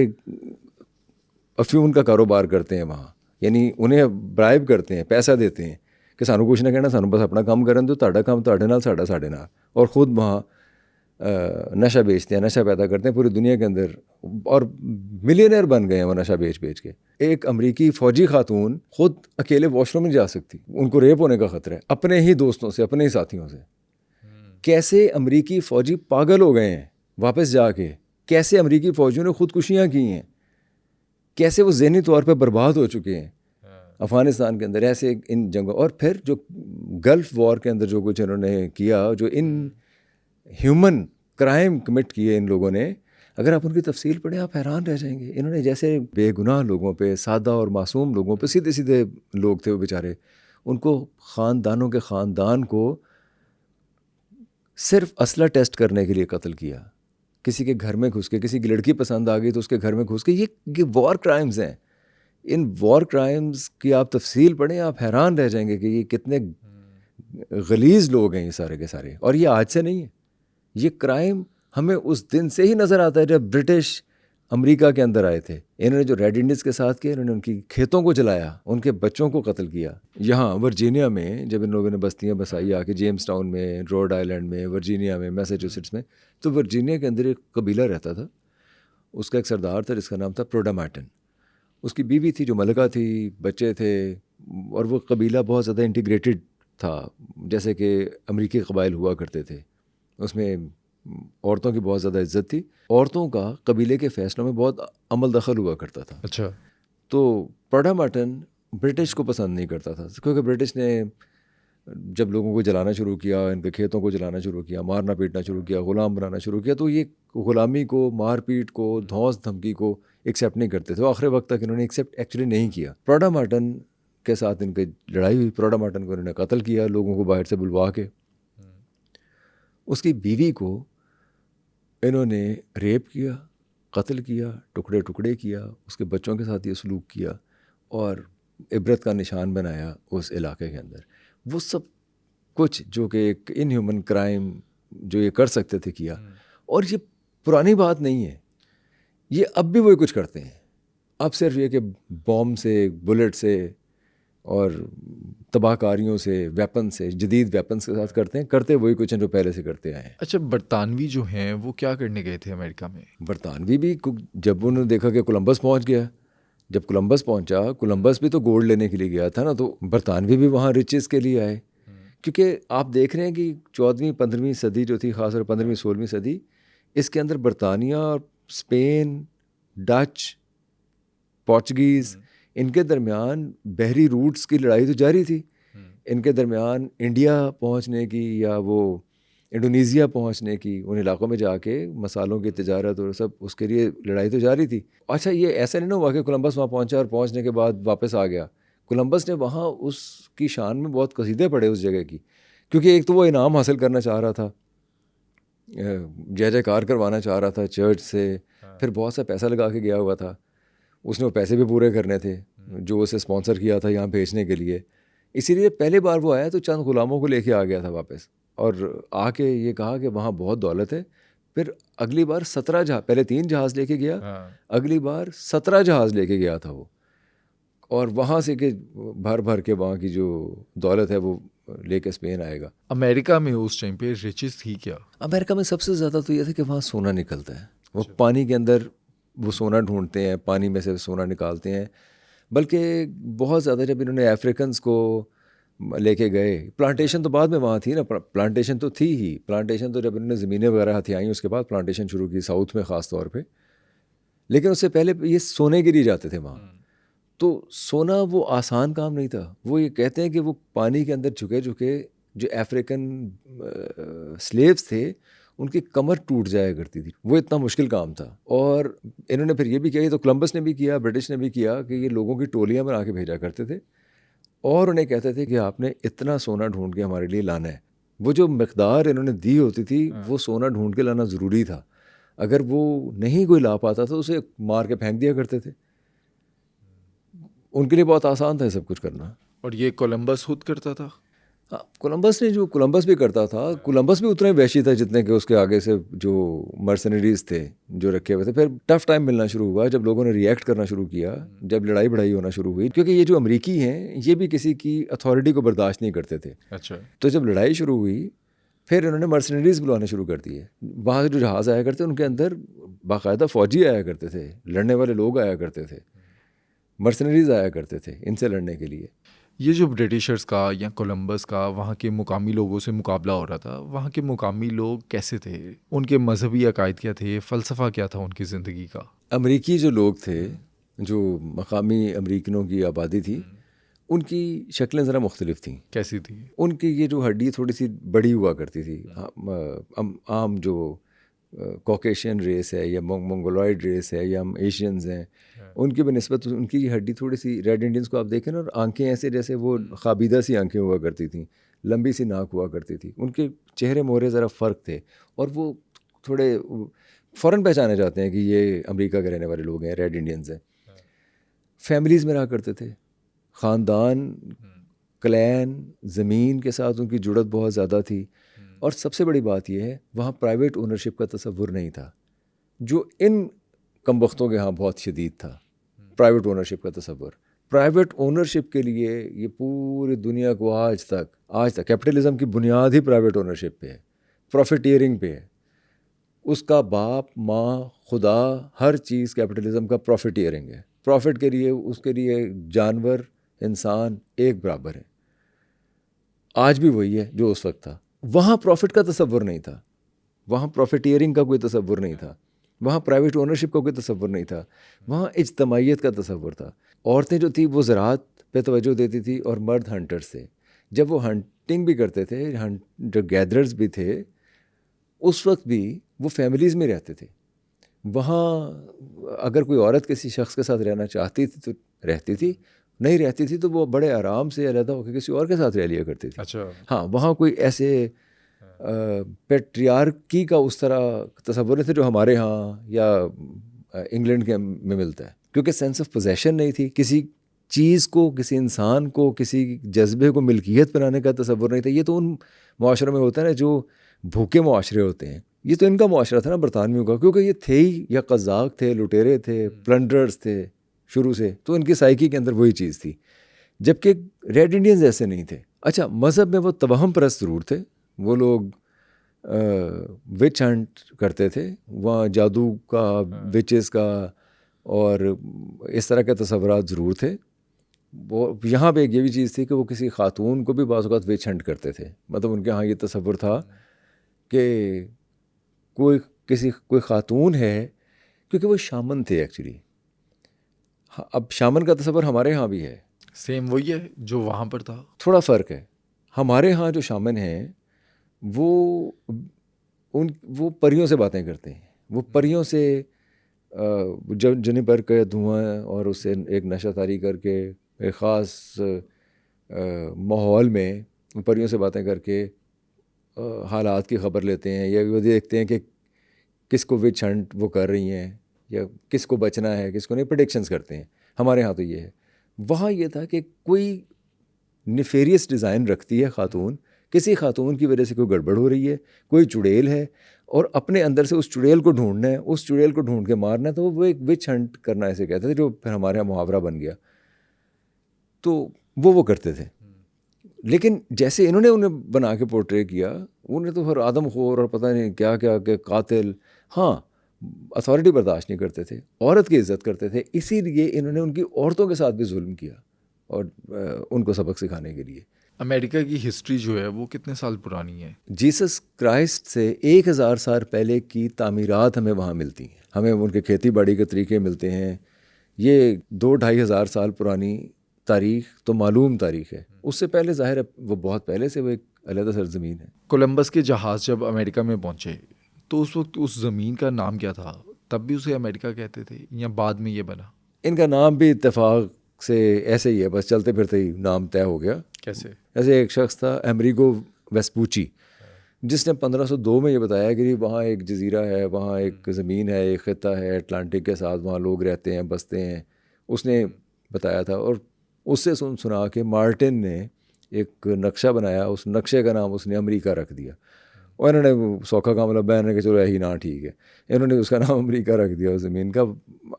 अफ्यूम का कारोबार करते हैं वहाँ, यानी उन्हें ब्राइब करते हैं, पैसा देते हैं कि सानू कुछ ना कहना, सानू बस अपना काम करन दो, तुहाडा काम तुहाडे नाल, साडा साडे नाल, और ख़ुद वहाँ नशा बेचते हैं, नशा पैदा करते हैं पूरी दुनिया के अंदर, और मिलियनर बन गए हैं वो नशा बेच बेच के। एक अमरीकी फ़ौजी खातून ख़ुद अकेले वॉशरूम नहीं जा सकती, उनको रेप होने का ख़तरा है अपने ही दोस्तों से, अपने ही साथियों से। कैसे अमरीकी फ़ौजी पागल हो गए हैं वापस जाके, कैसे अमरीकी फ़ौजियों ने ख़ुदकुशियाँ की हैं, कैसे वो ज़हनी तौर पर बर्बाद हो चुके हैं अफ़गानिस्तान के अंदर ऐसे इन जंगों। और फिर जो गल्फ़ वॉर के अंदर जो कुछ इन्होंने किया, जो इन ह्यूमन क्राइम कमिट किए इन लोगों ने, अगर आप उनकी तफसील पढ़ें आप हैरान रह जाएंगे। इन्होंने जैसे बेगुनाह लोगों पे, सादा और मासूम लोगों पे, सीधे सीधे लोग थे वो बेचारे, उनको ख़ानदानों के ख़ानदान को सिर्फ असला टेस्ट करने के लिए कत्ल किया। किसी के घर में घुस के, किसी की लड़की पसंद आ गई तो उसके घर में घुस के, ये वॉर क्राइम्स हैं। इन वॉर क्राइम्स की आप तफसील पढ़ें आप हैरान रह जाएंगे कि ये कितने गलीज़ लोग हैं ये सारे के सारे। और ये आज से नहीं है, ये क्राइम हमें उस दिन से ही नज़र आता है जब ब्रिटिश अमेरिका के अंदर आए थे। इन्होंने जो रेड इंडीज़ के साथ किया, इन्होंने उनकी खेतों को जलाया, उनके बच्चों को कत्ल किया। यहाँ वर्जीनिया में जब इन लोगों ने बस्तियाँ बसाई आके, जेम्स टाउन में, रोड आइलैंड में, वर्जीनिया में, मैसाचुसेट्स में, तो वर्जीनिया के अंदर एक कबीला रहता था, उसका एक सरदार था जिसका नाम था प्रोडा मार्टिन। उसकी बीवी थी जो मलका थी, बच्चे थे, और वो कबीला बहुत ज़्यादा इंटीग्रेटेड था, जैसे कि अमरीकी कबाइल हुआ करते थे। उसमें औरतों की बहुत ज़्यादा इज्जत थी, औरतों का कबीले के फ़ैसलों में बहुत अमल दखल हुआ करता था। अच्छा। तो प्रोडा मार्टिन ब्रिटिश को पसंद नहीं करता था, क्योंकि ब्रिटिश ने जब लोगों को जलाना शुरू किया, इनके खेतों को जलाना शुरू किया, मारना पीटना शुरू किया, ग़ुलाम बनाना शुरू किया, तो ये ग़ुलामी को, मारपीट को, धौंस धमकी को एक्सेप्ट नहीं करते थे। आखिरी वक्त तक इन्होंने एक्सेप्ट एक्चुअली नहीं किया। प्रोडा मार्टिन के साथ इनकी लड़ाई हुई, प्रोडा मार्टिन को इन्होंने कत्ल किया लोगों को बाहर से बुलवा के। उसकी बीवी को इन्होंने रेप किया, कत्ल किया, टुकड़े टुकड़े किया, उसके बच्चों के साथ ये सलूक किया और इबरत का निशान बनाया उस इलाके के अंदर। वो सब कुछ जो कि एक इनह्यूमन क्राइम जो ये कर सकते थे किया। और ये पुरानी बात नहीं है, ये अब भी वही कुछ करते हैं। अब सिर्फ ये कि बॉम्ब से, बुलेट से और तबाहकारियों से, वेपन से, जदीद वेपन्स के साथ करते हैं, करते वही कुछ हैं जो पहले से करते आए हैं। अच्छा, बरतानवी जो हैं वो क्या करने गए थे अमेरिका में? बरतानवी भी जब उन्होंने देखा कि कोलंबस पहुंच गया, जब कोलंबस पहुंचा, कोलंबस भी तो गोल्ड लेने के लिए गया था ना, तो बरतानवी भी वहाँ रिचेस के लिए आए। क्योंकि आप देख रहे हैं कि 14वीं 15वीं सदी जो थी, ख़ासकर 15वीं 16वीं सदी, इसके अंदर बरतानिया और स्पेन, डच, पोर्चुगीज़, इनके दरमियान बहरी रूट्स की लड़ाई तो जारी थी। इनके दरमियान इंडिया पहुंचने की या वो इंडोनेशिया पहुंचने की, उन इलाकों में जाके मसालों की तिजारत और सब, उसके लिए लड़ाई तो जारी थी। अच्छा, ये ऐसा नहीं ना हुआ कि कोलंबस वहाँ पहुंचा और पहुंचने के बाद वापस आ गया। कोलंबस ने वहाँ उसकी शान में बहुत कसीदे पढ़े उस जगह की, क्योंकि एक तो वो इनाम हासिल करना चाह रहा था, जय जयकार करवाना चाह रहा था चर्च से, फिर बहुत सा पैसा लगा के गया हुआ था, उसने वो पैसे भी पूरे करने थे जो उसे स्पॉन्सर किया था यहाँ भेजने के लिए। इसीलिए पहली बार वो आया तो चंद गुलामों को लेके आ गया था वापस, और आके ये कहा कि वहाँ बहुत दौलत है। फिर अगली बार 17 जहाज़, पहले 3 जहाज़ लेके गया, अगली बार 17 जहाज़ लेके गया था वो, और वहाँ से कि भर भर के वहाँ की जो दौलत है वो लेके स्पेन आएगा। अमेरिका में उस टाइम पे रिचेस थी क्या? अमेरिका में सबसे ज़्यादा तो ये था कि वहाँ सोना निकलता है, वो पानी के अंदर वो सोना ढूंढते हैं, पानी में से सोना निकालते हैं। बल्कि बहुत ज़्यादा जब इन्होंने अफ्रीकन्स को लेके गए, प्लांटेशन तो बाद में वहाँ थी ना, प्लांटेशन तो थी ही, प्लांटेशन तो जब इन्होंने ज़मीनें वगैरह हथियाई उसके बाद प्लांटेशन शुरू की साउथ में ख़ास तौर पे, लेकिन उससे पहले ये सोने के लिए जाते थे वहाँ। तो सोना वो आसान काम नहीं था। वो ये कहते हैं कि वो पानी के अंदर झुके झुके जो अफ्रीकन स्लेव्स थे उनकी कमर टूट जाया करती थी, वो इतना मुश्किल काम था। और इन्होंने फिर ये भी किया, ये तो कोलंबस ने भी किया, ब्रिटिश ने भी किया, कि ये लोगों की टोलियां बना के भेजा करते थे और उन्हें कहते थे कि आपने इतना सोना ढूंढ के हमारे लिए लाना है। वो जो मकदार इन्होंने दी होती थी वो सोना ढूंढ के लाना ज़रूरी था। अगर वो नहीं कोई ला पाता तो उसे मार के फेंक दिया करते थे। उनके लिए बहुत आसान था ये सब कुछ करना। और ये कोलंबस खुद करता था? हाँ, कोलंबस भी करता था। कोलंबस भी उतना ही वैशी था जितने के उसके आगे से जो मर्सनरीज थे जो रखे हुए थे। फिर टफ टाइम मिलना शुरू हुआ जब लोगों ने रिएक्ट करना शुरू किया, जब लड़ाई बढ़ाई होना शुरू हुई, क्योंकि ये जो अमरीकी हैं ये भी किसी की अथॉरिटी को बर्दाश्त नहीं करते थे। अच्छा। तो जब लड़ाई शुरू हुई फिर इन्होंने मर्सनरीज बुलाने शुरू कर दिए। वहाँ जो जहाज़ आया करते उनके अंदर बाकायदा फ़ौजी आया करते थे, लड़ने वाले लोग आया करते थे, मर्सनरीज आया करते थे इनसे लड़ने के लिए। ये जो ब्रिटिशर्स का या कोलंबस का वहाँ के मुकामी लोगों से मुकाबला हो रहा था, वहाँ के मुकामी लोग कैसे थे? उनके मजहबी अकायद क्या थे? फ़लसफ़ा क्या था उनकी ज़िंदगी का? अमरीकी जो लोग थे, जो मकामी अमरीकनों की आबादी थी, उनकी शक्लें ज़रा मुख्तलिफ थीं। कैसी थी? उनकी ये जो हड्डी थोड़ी सी बड़ी हुआ करती थी। आम जो कॉकेशियन रेस है या मंगोलॉयड रेस है या हम एशियंस हैं, उनकी बनस्बत उनकी हड्डी थोड़ी सी, रेड इंडियंस को आप देखें ना, और आंखें ऐसे जैसे वो खाबीदा सी आंखें हुआ करती थी, लंबी सी नाक हुआ करती थी। उनके चेहरे मोहरे ज़रा फ़र्क थे और वो थोड़े फ़ौरन पहचाने जाते हैं कि ये अमेरिका के रहने वाले लोग हैं, रेड इंडियंस हैं। फैमिलीज़ में रहा करते थे, ख़ानदान, क्लैन, ज़मीन के साथ उनकी जुड़त बहुत ज़्यादा थी। और सबसे बड़ी बात यह है, वहाँ प्राइवेट ओनरशिप का तसव्वुर नहीं था, जो इन कमबख्तों के यहाँ बहुत शदीद था। प्राइवेट ओनरशिप का तसव्वुर, प्राइवेट ओनरशिप के लिए ये पूरी दुनिया को आज तक कैपिटलिज़म की बुनियाद ही प्राइवेट ओनरशिप पे है, प्रॉफिटियरिंग पे है। उसका बाप, माँ, खुदा, हर चीज़ कैपिटलिज़म का प्रॉफिटियरिंग है। प्रॉफिट के लिए, उसके लिए जानवर, इंसान एक बराबर है। आज भी वही है जो उस वक्त था। वहाँ प्रॉफिट का तसव्वुर नहीं था, वहाँ प्रॉफिटियरिंग का कोई तसव्वुर नहीं था, वहाँ प्राइवेट ओनरशिप का कोई तसव्वुर नहीं था, वहाँ इज्तमाइयत का तसव्वुर था। औरतें जो थी वो ज़राअत पे तवज्जो देती थी और मर्द हंटर्स थे। जब वो हंटिंग भी करते थे, जो गैदरर्स भी थे, उस वक्त भी वो फैमिलीज़ में रहते थे। वहाँ अगर कोई औरत किसी शख्स के साथ रहना चाहती थी तो रहती थी, नहीं रहती थी तो वो बड़े आराम से अलग होकर किसी और के साथ रह लिया करती थी। अच्छा। हाँ, वहाँ कोई ऐसे पेट्रियार्की का उस तरह तसव्वुर नहीं थे जो हमारे यहाँ या इंग्लैंड के में मिलता है, क्योंकि सेंस ऑफ पोजेशन नहीं थी। किसी चीज़ को, किसी इंसान को, किसी जज्बे को मिल्कियत बनाने का तसव्वुर नहीं था। ये तो उन मुआशरों में होता है ना जो भूखे मुआशरे होते हैं। ये तो इनका मुआशरा था ना बरतानवियों का, क्योंकि ये थे ही या कज़ाक थे, लुटेरे थे, प्लंडर्स थे शुरू से, तो इनकी साइकी के अंदर वही चीज़ थी। जबकि रेड इंडियंस ऐसे नहीं थे। अच्छा, मज़हब में वो तवहम परस्त ज़रूर थे, वो लोग विच हंट करते थे, वहाँ जादू का, विचेस का और इस तरह के तसव्वुरात ज़रूर थे। वो यहाँ पे एक ये भी चीज़ थी कि वो किसी खातून को भी बाज़ औक़ात विच हंट करते थे। मतलब उनके यहाँ ये तसव्वुर था कि कोई खातून है, क्योंकि वो शामन थे एक्चुअली। अब शामन का तसव्वुर हमारे यहाँ भी है, सेम वही है जो वहाँ पर था? थोड़ा फ़र्क है। हमारे यहाँ जो शामन हैं वो परियों से बातें करते हैं। वो परियों से जुनिपर का धुआं और उससे एक नशा तारी करके एक ख़ास माहौल में परियों से बातें करके हालात की ख़बर लेते हैं, या वो देखते हैं कि किसको विच हंट वो कर रही हैं या किसको बचना है, किसको नहीं, प्रेडिक्शंस करते हैं। हमारे यहाँ तो ये है। वहाँ ये था कि कोई निफेरियस डिज़ाइन रखती है खातून, किसी खातून की वजह से कोई गड़बड़ हो रही है, कोई चुड़ैल है और अपने अंदर से उस चुड़ैल को ढूंढना है, उस चुड़ैल को ढूंढ के मारना है, तो वो एक विच हंट करना ऐसे कहते थे, जो फिर हमारे यहाँ मुहावरा बन गया। तो वो करते थे। लेकिन जैसे इन्होंने उन्हें बना के पोर्ट्रे किया, उन्हें तो फिर आदमखोर और पता नहीं क्या क्या के कातिल। हाँ, अथॉरिटी बर्दाश्त नहीं करते थे, औरत की इज़्ज़त करते थे, इसीलिए इन्होंने उनकी औरतों के साथ भी जुल्म किया और उनको सबक सिखाने के लिए। अमेरिका की हिस्ट्री जो है वो कितने साल पुरानी है? जीसस क्राइस्ट से 1000 साल पहले की तामीरात हमें वहाँ मिलती हैं, हमें उनके खेती बाड़ी के तरीके मिलते हैं। ये 2-2.5 हज़ार साल पुरानी तारीख़ तो मालूम तारीख़ है। उससे पहले ज़ाहिर है वो बहुत पहले से वो एक अलग सरज़मीन है। कोलंबस के जहाज़ जब अमेरिका में पहुँचे तो उस वक्त उस ज़मीन का नाम क्या था? तब भी उसे अमेरिका कहते थे या बाद में ये बना? इनका नाम भी इत्तेफाक से ऐसे ही है, बस चलते फिरते ही नाम तय हो गया। कैसे? ऐसे एक शख्स था अमेरिगो वेस्पूची, जिसने 1502 में ये बताया कि वहाँ एक जजीरा है, वहाँ एक ज़मीन है, एक ख़िता है अटलांटिक के साथ, वहाँ लोग रहते हैं, बसते हैं। उसने बताया था, और उससे सुना के मार्टिन ने एक नक्शा बनाया, उस नक्शे का नाम उसने अमेरिका रख दिया, और इन्होंने वो सौखा का मतलब बयान है कि चलो यही ना ठीक है, इन्होंने उसका नाम अमेरिका रख दिया उस ज़मीन का।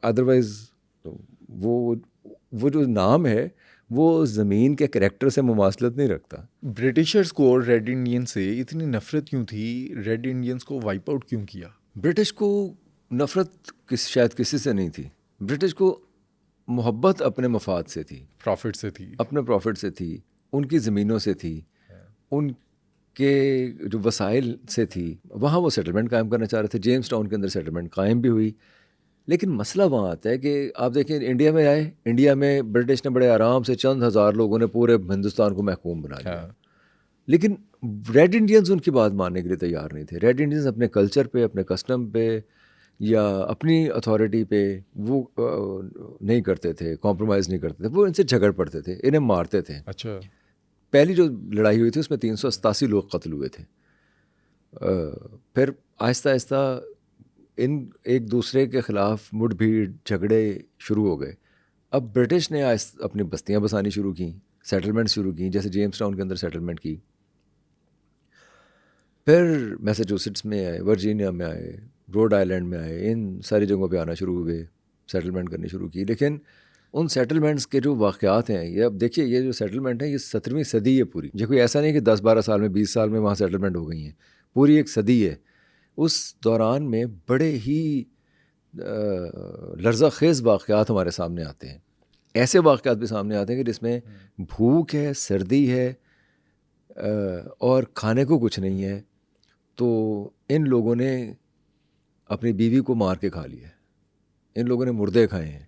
अदरवाइज़ वो जो नाम है वो ज़मीन के करैक्टर से मुमासलत नहीं रखता। ब्रिटिशर्स को रेड इंडियन से इतनी नफरत क्यों थी? रेड इंडियंस को वाइप आउट क्यों किया? ब्रिटिश को नफ़रत शायद किसी से नहीं थी, ब्रिटिश को मोहब्बत अपने मफाद से थी, प्रॉफिट से थी। अपने प्रॉफिट से थी, उनकी ज़मीनों से थी, उनके जो वसाइल से थी। वहाँ वो सेटलमेंट कायम करना चाह रहे थे, जेम्स टाउन के अंदर सेटलमेंट कायम भी हुई। लेकिन मसला वहाँ आता है कि आप देखें इंडिया में आए, इंडिया में ब्रिटिश ने बड़े आराम से चंद हज़ार लोगों ने पूरे हिंदुस्तान को महकूम बना लिया। हाँ। लेकिन रेड इंडियंस उनकी बात मानने के लिए तैयार नहीं थे। रेड इंडियंस अपने कल्चर पे, अपने कस्टम पे या अपनी अथॉरिटी पे वो नहीं करते थे, कॉम्प्रोमाइज़ नहीं करते थे, वो इनसे झगड़ पड़ते थे, इन्हें मारते थे। अच्छा। पहली जो लड़ाई हुई थी उसमें 387 लोग कत्ल हुए थे। फिर आहिस्ता आहिस्ता इन एक दूसरे के ख़िलाफ़ मुठभेड़ झगड़े शुरू हो गए। अब ब्रिटिश ने अपनी बस्तियां बसानी शुरू की, सेटलमेंट शुरू की, जैसे जेम्स टाउन के अंदर सेटलमेंट की। फिर मैसाचुसेट्स में आए, वर्जीनिया में आए, रोड आइलैंड में आए, इन सारी जगहों पे आना शुरू हुए, सेटलमेंट करनी शुरू की। लेकिन उन सेटलमेंट्स के जो वाक़यात हैं, ये अब देखिए, ये जो सेटलमेंट है ये 17वीं सदी है पूरी। ये कोई ऐसा नहीं कि 10-12 साल में, 20 साल में वहाँ सेटलमेंट हो गई हैं, पूरी एक सदी है। उस दौरान में बड़े ही लर्ज़ाखेज़ वाक़यात हमारे सामने आते हैं। ऐसे वाक़यात भी सामने आते हैं कि जिसमें भूख है, सर्दी है और खाने को कुछ नहीं है, तो इन लोगों ने अपनी बीवी को मार के खा लिया है, इन लोगों ने मुर्दे खाए हैं,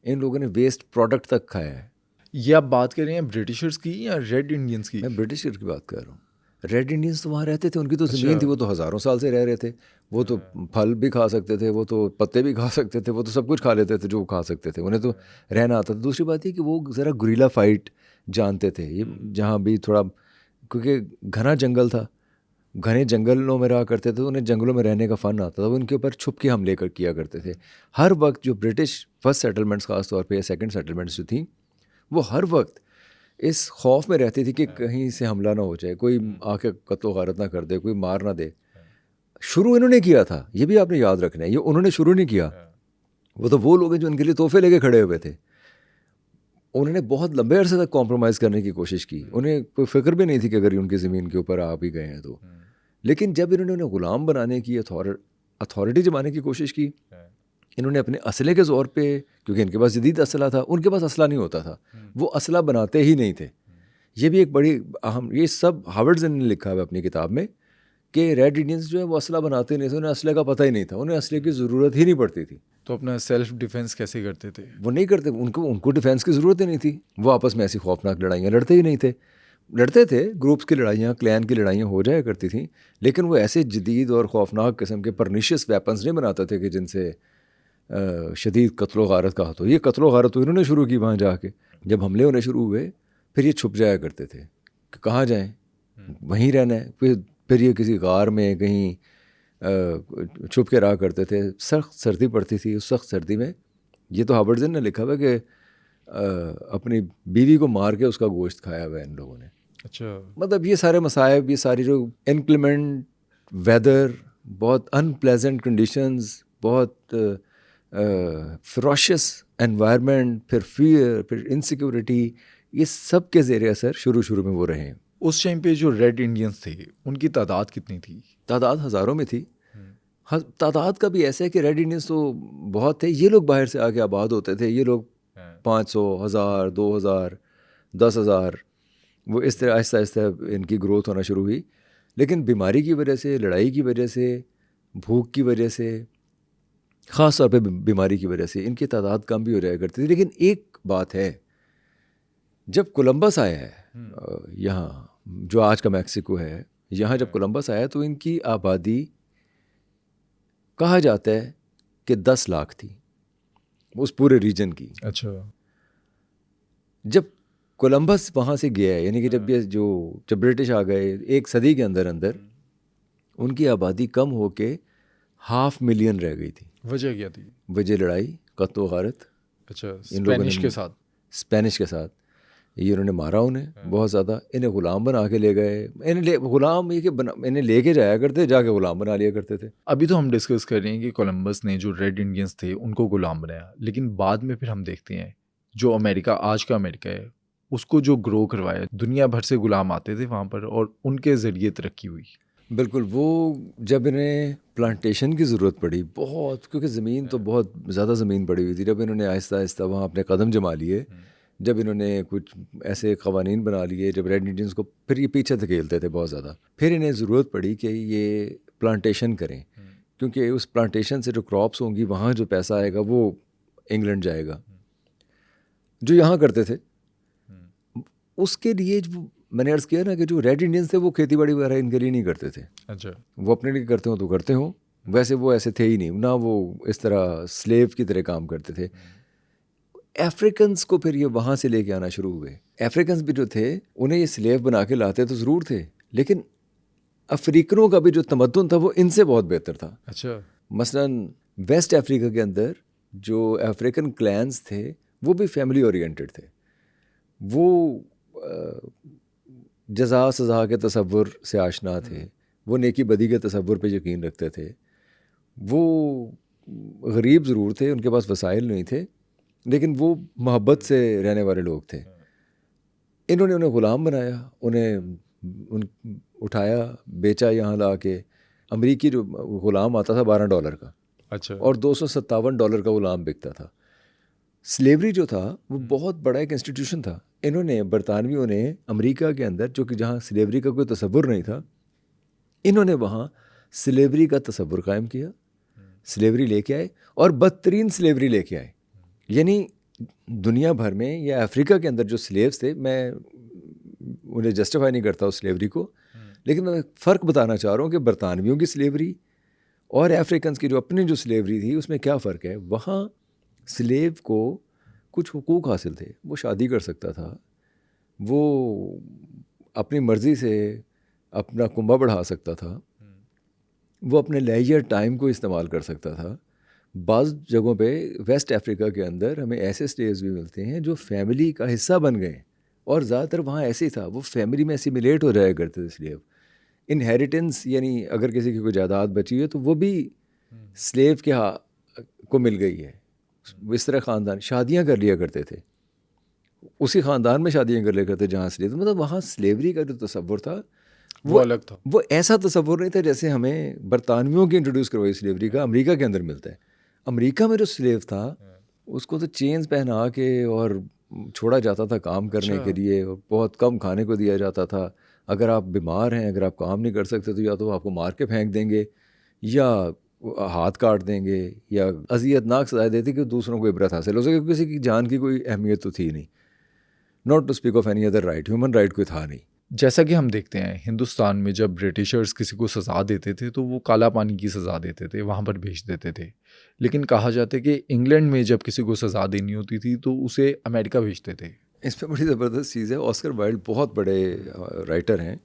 इन लोगों ने वेस्ट प्रोडक्ट तक खाया है। ये आप बात कर रहे हैं ब्रिटिशर्स की या रेड इंडियंस की? मैं ब्रिटिशर की बात कर रहा हूँ। रेड इंडियंस तो वहाँ रहते थे, उनकी तो ज़मीन थी, वो तो हज़ारों साल से रह रहे थे, वो तो फल भी खा सकते थे, वो तो पत्ते भी खा सकते थे, वो तो सब कुछ खा लेते थे जो वो खा सकते थे, उन्हें तो रहना आता था। दूसरी बात ये कि वो ज़रा गुरिल्ला फाइट जानते थे, ये जहाँ भी थोड़ा, क्योंकि घना जंगल था, घने जंगलों में रहा करते थे, उन्हें जंगलों में रहने का फ़न आता था, वो उनके ऊपर छुप के हमले किया करते थे। हर वक्त जो ब्रिटिश फर्स्ट सेटलमेंट्स ख़ास तौर पे या सेकंड सेटलमेंट्स जो थी, वो हर वक्त इस खौफ में रहती थी कि कहीं से हमला ना हो जाए, कोई आके कत्लो गारत ना कर दे, कोई मार ना दे। शुरू इन्होंने किया था, ये भी आपने याद रखना है, ये उन्होंने शुरू नहीं किया, वो तो वो लोग हैं जो उनके लिए तोहफे लेके खड़े हुए थे। उन्होंने बहुत लंबे अरसे तक कॉम्प्रोमाइज़ करने की कोशिश की, उन्हें कोई फिक्र भी नहीं थी कि अगर उनकी ज़मीन के ऊपर आ भी गए हैं तो। लेकिन जब इन्होंने उन्हें ग़ुलाम बनाने की, अथॉरिटी जमाने की कोशिश की, इन्होंने अपने असले के ज़ोर पे, क्योंकि इनके पास जदीद असला था, उनके पास असला नहीं होता था, वो असला बनाते ही नहीं थे। ये भी एक बड़ी अहम, ये सब हार्वर्ड ने लिखा है अपनी किताब में कि रेड इंडियंस जो है वो असला बनाते नहीं थे, उन्हें असले का पता ही नहीं था, उन्हें असले की ज़रूरत ही नहीं पड़ती थी। तो अपना सेल्फ डिफेंस कैसे करते थे? वो नहीं करते, उनको डिफेंस की ज़रूरत ही नहीं थी, वो आपस में ऐसी खौफनाक लड़ाइयाँ लड़ते ही नहीं थे। लड़ते थे, ग्रुप्स की लड़ाइयाँ, क्लैन की लड़ाइयाँ हो जाया करती थी, लेकिन वो ऐसे जदीद और खौफनाक किस्म के परनिशियस वेपन्स नहीं बनाते थे कि जिनसे शदीद कत्लो गारत का हो। ये कत्लो गारत तो इन्होंने शुरू की वहाँ जाके, जब हमले होने शुरू हुए, फिर ये छुप जाया करते थे कि कहाँ जाएं, वहीं रहना है। फिर ये किसी गार में कहीं छुप के रहा करते थे। सख्त सर्दी पड़ती थी, उस सख्त सर्दी में, ये तो हार्वर्ड ने लिखा हुआ है कि अपनी बीवी को मार के उसका गोश्त खाया हुआ है इन लोगों ने। अच्छा। मतलब ये सारे मसाइब, ये सारी जो इनक्लेमेंट वेदर, बहुत अनप्लेजेंट कंडीशंस, बहुत फरोशियस एनवायरनमेंट, फिर फियर, फिर इनसिक्योरिटी, ये सब के ज़ेर असर शुरू में वो रहे हैं। उस टाइम पे जो रेड इंडियंस थे उनकी तादाद कितनी थी? तादाद हज़ारों में थी। तादाद का भी ऐसा है कि रेड इंडियंस तो बहुत थे, ये लोग बाहर से आके आबाद होते थे, ये लोग 500, 1000, 2000, 10,000, वो इस तरह आहिस्ता आहिस्ता इनकी ग्रोथ होना शुरू हुई। लेकिन बीमारी की वजह से, लड़ाई की वजह से, भूख की वजह से, ख़ास तौर पे बीमारी की वजह से इनकी तादाद कम भी हो जाया करती थी। लेकिन एक बात है, जब कोलंबस आया है यहाँ, जो आज का मैक्सिको है, यहाँ जब कोलंबस आया तो इनकी आबादी कहा जाता है कि 10 लाख थी उस पूरे रीजन की। अच्छा। जब कोलंबस वहाँ से गया है, यानी कि जब ब्रिटिश आ गए, एक सदी के अंदर अंदर उनकी आबादी कम होके 500,000 रह गई थी। वजह क्या थी? वजह लड़ाई, कत्ल गारत। अच्छा, इन लोगों स्पेनिश के साथ? स्पेनिश के साथ। ये उन्होंने मारा उन्हें बहुत ज़्यादा, इन्हें ग़ुलाम बना के ले गए। ग़ुलाम ये कि इन्हें लेके जाया करते, जाके ग़ुलाम बना लिया करते थे। अभी तो हम डिस्कस कर रहे हैं कि कोलंबस ने जो रेड इंडियंस थे उनको गुलाम बनाया, लेकिन बाद में फिर हम देखते हैं जो अमेरिका, आज का अमेरिका है, उसको जो ग्रो करवाया, दुनिया भर से गुलाम आते थे वहाँ पर और उनके ज़रिए तरक्की हुई। बिल्कुल, वो जब इन्हें प्लांटेशन की ज़रूरत पड़ी बहुत, क्योंकि ज़मीन तो बहुत ज़्यादा ज़मीन पड़ी हुई थी, जब इन्होंने आहिस्ता आहिस्ता वहाँ अपने कदम जमा लिए, जब इन्होंने कुछ ऐसे कवानीन बना लिए, जब रेड इंडियंस को फिर ये पीछे धकेलते थे बहुत ज़्यादा, फिर इन्हें ज़रूरत पड़ी कि ये प्लांटेशन करें, क्योंकि उस प्लांटेशन से जो क्रॉप्स होंगी, वहाँ जो पैसा आएगा वो इंग्लैंड जाएगा, जो यहाँ करते थे। उसके लिए जो मैंने अर्ज़ किया ना कि जो रेड इंडियंस थे वो खेती बाड़ी वगैरह इनके लिए नहीं करते थे। अच्छा, वो अपने लिए करते हो तो करते हो, वैसे वो ऐसे थे ही नहीं ना, वो इस तरह स्लेव की तरह काम करते थे। अफ्रीकन्स को फिर ये वहाँ से लेके आना शुरू हुए। अफ्रीकन्स भी जो थे उन्हें ये स्लेव बना के लाते तो ज़रूर थे, लेकिन अफ्रीकनों का भी जो तमद्दुन था वो इनसे बहुत बेहतर था। अच्छा, मसलन वेस्ट अफ्रीका के अंदर जो अफ्रीकन क्लैंस थे वो भी फैमिली ओरिएंटेड थे। वो जज़ा सज़ा के तसव्वुर से आशना थे, वो नेकी बदी के तसव्वुर पे यकीन रखते थे। वो गरीब ज़रूर थे, उनके पास वसाइल नहीं थे, लेकिन वो मोहब्बत से रहने वाले लोग थे। इन्होंने उन्हें ग़ुलाम बनाया, उन्हें उठाया, बेचा यहाँ ला के। अमरीकी जो ग़ुलाम आता था $12 का, अच्छा, और $257 का ग़ुलाम बिकता था। स्लेवरी जो था वो बहुत बड़ा एक इंस्टीट्यूशन था। इन्होंने बरतानवियों ने अमेरिका के अंदर, जो कि जहाँ स्लेवरी का कोई तसव्वुर नहीं था, इन्होंने वहाँ स्लेवरी का तसव्वुर कायम किया, स्लेवरी लेके आए और बदतरीन स्लेवरी लेके आए। यानी दुनिया भर में या अफ्रीका के अंदर जो स्लेव्स थे, मैं उन्हें जस्टिफाई नहीं करता उस स्लेवरी को, लेकिन मैं फ़र्क बताना चाह रहा हूँ कि बरतानवियों की स्लेवरी और अफ्रीकन्स की जो अपनी जो स्लेवरी थी उसमें क्या फ़र्क है। वहाँ स्लेव को कुछ हुकूक हासिल थे, वो शादी कर सकता था, वो अपनी मर्ज़ी से अपना कुंबा बढ़ा सकता था, वो अपने लेजर टाइम को इस्तेमाल कर सकता था। बाज़ जगहों पे वेस्ट अफ्रीका के अंदर हमें ऐसे स्लेव्स भी मिलते हैं जो फैमिली का हिस्सा बन गए, और ज़्यादातर वहाँ ऐसे ही था, वो फैमिली में एसिमिलेट हो जाया करते थे स्लेव। इनहेरिटेंस यानी अगर किसी की कोई जायदाद बची है तो वो भी स्लेव के को मिल गई है। इस तरह ख़ानदान शादियाँ कर लिया करते थे, उसी ख़ानदान में शादियाँ कर लिया करते जहाँ स्लेव, मतलब वहाँ स्लेवरी का जो तसव्वुर था वो अलग था। वो ऐसा तसव्वुर नहीं था जैसे हमें बरतानवियों की इंट्रोड्यूस करवाई स्लेवरी का अमेरिका के अंदर मिलता है। अमेरिका में जो स्लेव था उसको तो चेन्स पहना के और छोड़ा जाता था काम करने के लिए, और बहुत कम खाने को दिया जाता था। अगर आप बीमार हैं, अगर आप काम नहीं कर सकते तो या तो आपको मार के फेंक देंगे या हाथ काट देंगे, या अज़ियतनाक सज़ाएं देते कि दूसरों को इबरत हासिल हो सके, किसी की जान की कोई अहमियत तो थी नहीं। Not to speak of any other right, human right कोई था नहीं। जैसा कि हम देखते हैं हिंदुस्तान में जब ब्रिटिशर्स किसी को सज़ा देते थे तो वो काला पानी की सज़ा देते थे, वहाँ पर भेज देते थे। लेकिन कहा जाता है कि इंग्लैंड में जब किसी को सज़ा देनी होती थी तो उसे अमेरिका भेजते थे। इस पर बड़ी ज़बरदस्त चीज़ है, ऑस्कर वाइल्ड बहुत बड़े राइटर हैं,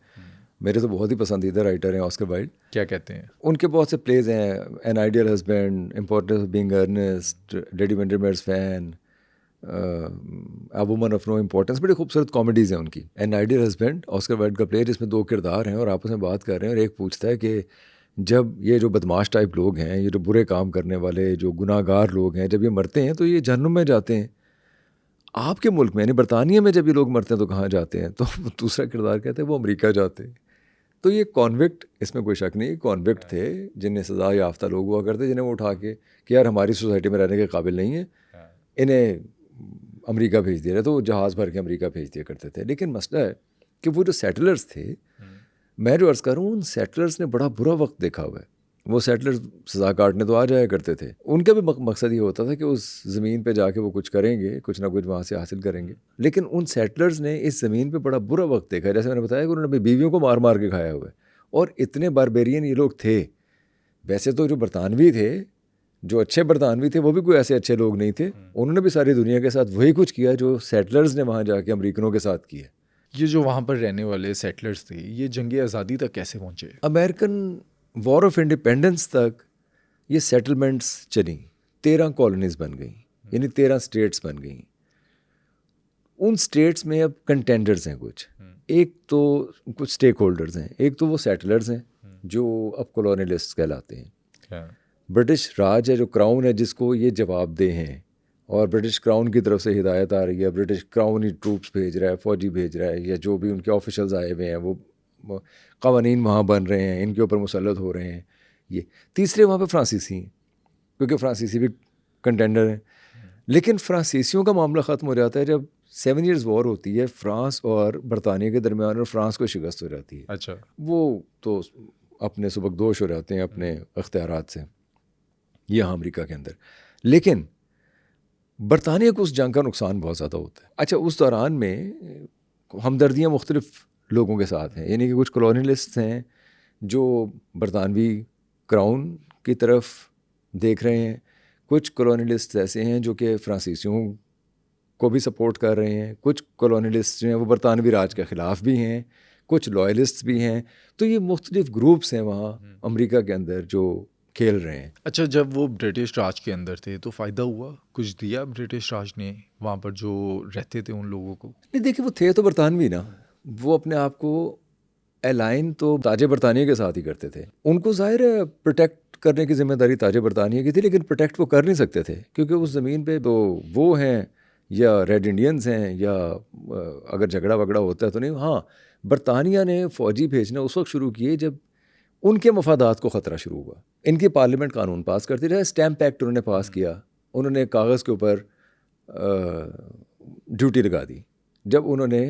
मेरे तो बहुत ही पसंदीदा राइटर हैं ऑस्कर वाइल्ड। क्या कहते हैं? उनके बहुत से प्लेज हैं, An Ideal Husband, Importance of Being Earnest, Lady Windermere's Fan, A Woman of No Importance, बड़ी खूबसूरत कॉमेडीज़ हैं उनकी। An Ideal Husband Oscar Wilde का प्ले, जिसमें दो किरदार हैं और आपस में बात कर रहे हैं, और एक पूछता है कि जब ये जो बदमाश टाइप लोग हैं, ये जो बुरे काम करने वाले जो गुनाहगार लोग हैं, जब ये मरते हैं तो ये जहन्नुम में जाते हैं, आपके मुल्क में यानी बरतानिया में जब ये लोग मरते हैं तो कहाँ जाते हैं? तो दूसरा किरदार कहते हैं वो अमेरिका जाते हैं। तो ये कॉन्विक्ट, इसमें कोई शक नहीं, कॉन्विक्ट थे जिन्हें सज़ा याफ्ता लोग हुआ करते, जिन्हें वो उठा के कि यार हमारी सोसाइटी में रहने के काबिल नहीं है, इन्हें अमेरिका भेज दिया, तो जहाज़ भर के अमेरिका भेज दिया करते थे। लेकिन मसला है कि वो जो सेटलर्स थे, मैं जो अर्ज़ कर रहा हूँ, उन सेटलर्स ने बड़ा बुरा वक्त देखा हुआ है। वो सेटलर्स सज़ा काटने तो आ जाया करते थे, उनका भी मकसद ये होता था कि उस ज़मीन पे जाके वो कुछ करेंगे, कुछ ना कुछ वहाँ से हासिल करेंगे। लेकिन उन सेटलर्स ने इस ज़मीन पे बड़ा बुरा वक्त देखा है। जैसे मैंने बताया कि उन्होंने अपनी बीवियों को मार मार के खाया हुआ है, और इतने बारबेरियन ये लोग थे। वैसे तो जो बरतानवी थे, जो अच्छे बरतानवी थे, वो भी कोई ऐसे अच्छे लोग नहीं थे। उन्होंने भी सारी दुनिया के साथ वही कुछ किया जो सेटलर्स ने वहाँ जाके अमरीकनों के साथ किया। ये जो वहाँ पर रहने वाले सेटलर्स थे, ये जंग आज़ादी तक कैसे पहुँचे? अमेरिकन वॉर ऑफ इंडिपेंडेंस तक ये सेटलमेंट्स चली, 13 कॉलोनीज़ बन गई, यानी 13 स्टेट्स बन गई। उन स्टेट्स में अब कंटेंडर्स हैं कुछ, एक तो कुछ स्टेक होल्डर्स हैं, एक तो वो सेटलर्स हैं जो अब कॉलोनियलिस्ट कहलाते हैं। ब्रिटिश राज है जो क्राउन है जिसको ये जवाबदेह हैं, और ब्रिटिश क्राउन की तरफ से हिदायत आ रही है, ब्रिटिश क्राउन ही ट्रूप्स भेज रहा है, फ़ौजी भेज रहा है, या जो भी उनके ऑफिशल्स आए हुए हैं वो कवानीन वहाँ बन रहे हैं, इनके ऊपर मुसल्लत हो रहे हैं। ये तीसरे वहाँ पे फ्रांसीसी हैं, क्योंकि फ्रांसीसी भी कंटेंडर हैं। लेकिन फ्रांसीसियों का मामला ख़त्म हो जाता है जब 7 ईयर्स वॉर होती है फ्रांस और बरतानिया के दरमियान, और फ्रांस को शिकस्त हो जाती है। अच्छा, वो तो अपने सुबकदोश हो जाते हैं अपने इख्तियारात से, यहाँ अमेरिका के अंदर। लेकिन बरतानिया को उस जंग का नुकसान बहुत ज़्यादा होता है। अच्छा, उस दौरान में हमदर्दियाँ मुख्तलिफ लोगों के साथ हैं, यानी कि कुछ कॉलोनियलिस्ट हैं जो बरतानवी क्राउन की तरफ देख रहे हैं, कुछ कॉलोनियलिस्ट ऐसे हैं जो कि फ्रांसीसियों को भी सपोर्ट कर रहे हैं, कुछ कॉलोनियलिस्ट जो हैं वो बरतानवी राज के ख़िलाफ़ भी हैं, कुछ लॉयलिस्ट भी हैं। तो ये मुख्तलिफ ग्रुप्स हैं वहाँ अमेरिका के अंदर जो खेल रहे हैं। अच्छा, जब वो ब्रिटिश राज के अंदर थे तो फ़ायदा हुआ, कुछ दिया ब्रिटिश राज ने वहाँ पर जो रहते थे उन लोगों को? नहीं, देखिए वो थे तो बरतानवी ना, वो अपने आप को अलाइन तो ताजे बरतानिया के साथ ही करते थे। उनको ज़ाहिर है प्रोटेक्ट करने की जिम्मेदारी ताजे बरतानिया की थी, लेकिन प्रोटेक्ट वो कर नहीं सकते थे क्योंकि उस ज़मीन पे तो वो हैं या रेड इंडियंस हैं, या अगर झगड़ा वगड़ा होता है तो नहीं। हाँ, बरतानिया ने फ़ौजी भेजना उस वक्त शुरू किए जब उनके मफादात को ख़तरा शुरू हुआ। इनकी पार्लियामेंट कानून पास करती रहे, स्टैम्प एक्ट उन्होंने पास किया, उन्होंने कागज़ के ऊपर ड्यूटी लगा दी। जब उन्होंने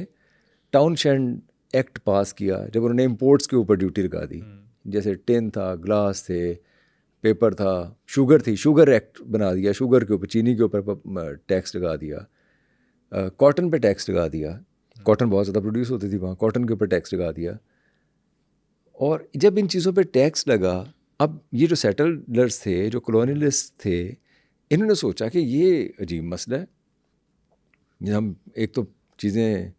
टाउनशेंड एक्ट पास किया, जब उन्होंने इंपोर्ट्स के ऊपर ड्यूटी लगा दी, जैसे टिन था, ग्लास थे, पेपर था, शुगर थी, शुगर एक्ट बना दिया, शुगर के ऊपर, चीनी के ऊपर टैक्स लगा दिया, कॉटन पे टैक्स लगा दिया, कॉटन बहुत ज़्यादा प्रोड्यूस होती थी वहाँ, कॉटन के ऊपर टैक्स लगा दिया। और जब इन चीज़ों पे टैक्स लगा, अब ये जो सेटलर्स थे, जो कॉलोनियलिस्ट थे, इन्होंने सोचा कि ये अजीब मसला है। हम एक तो चीज़ें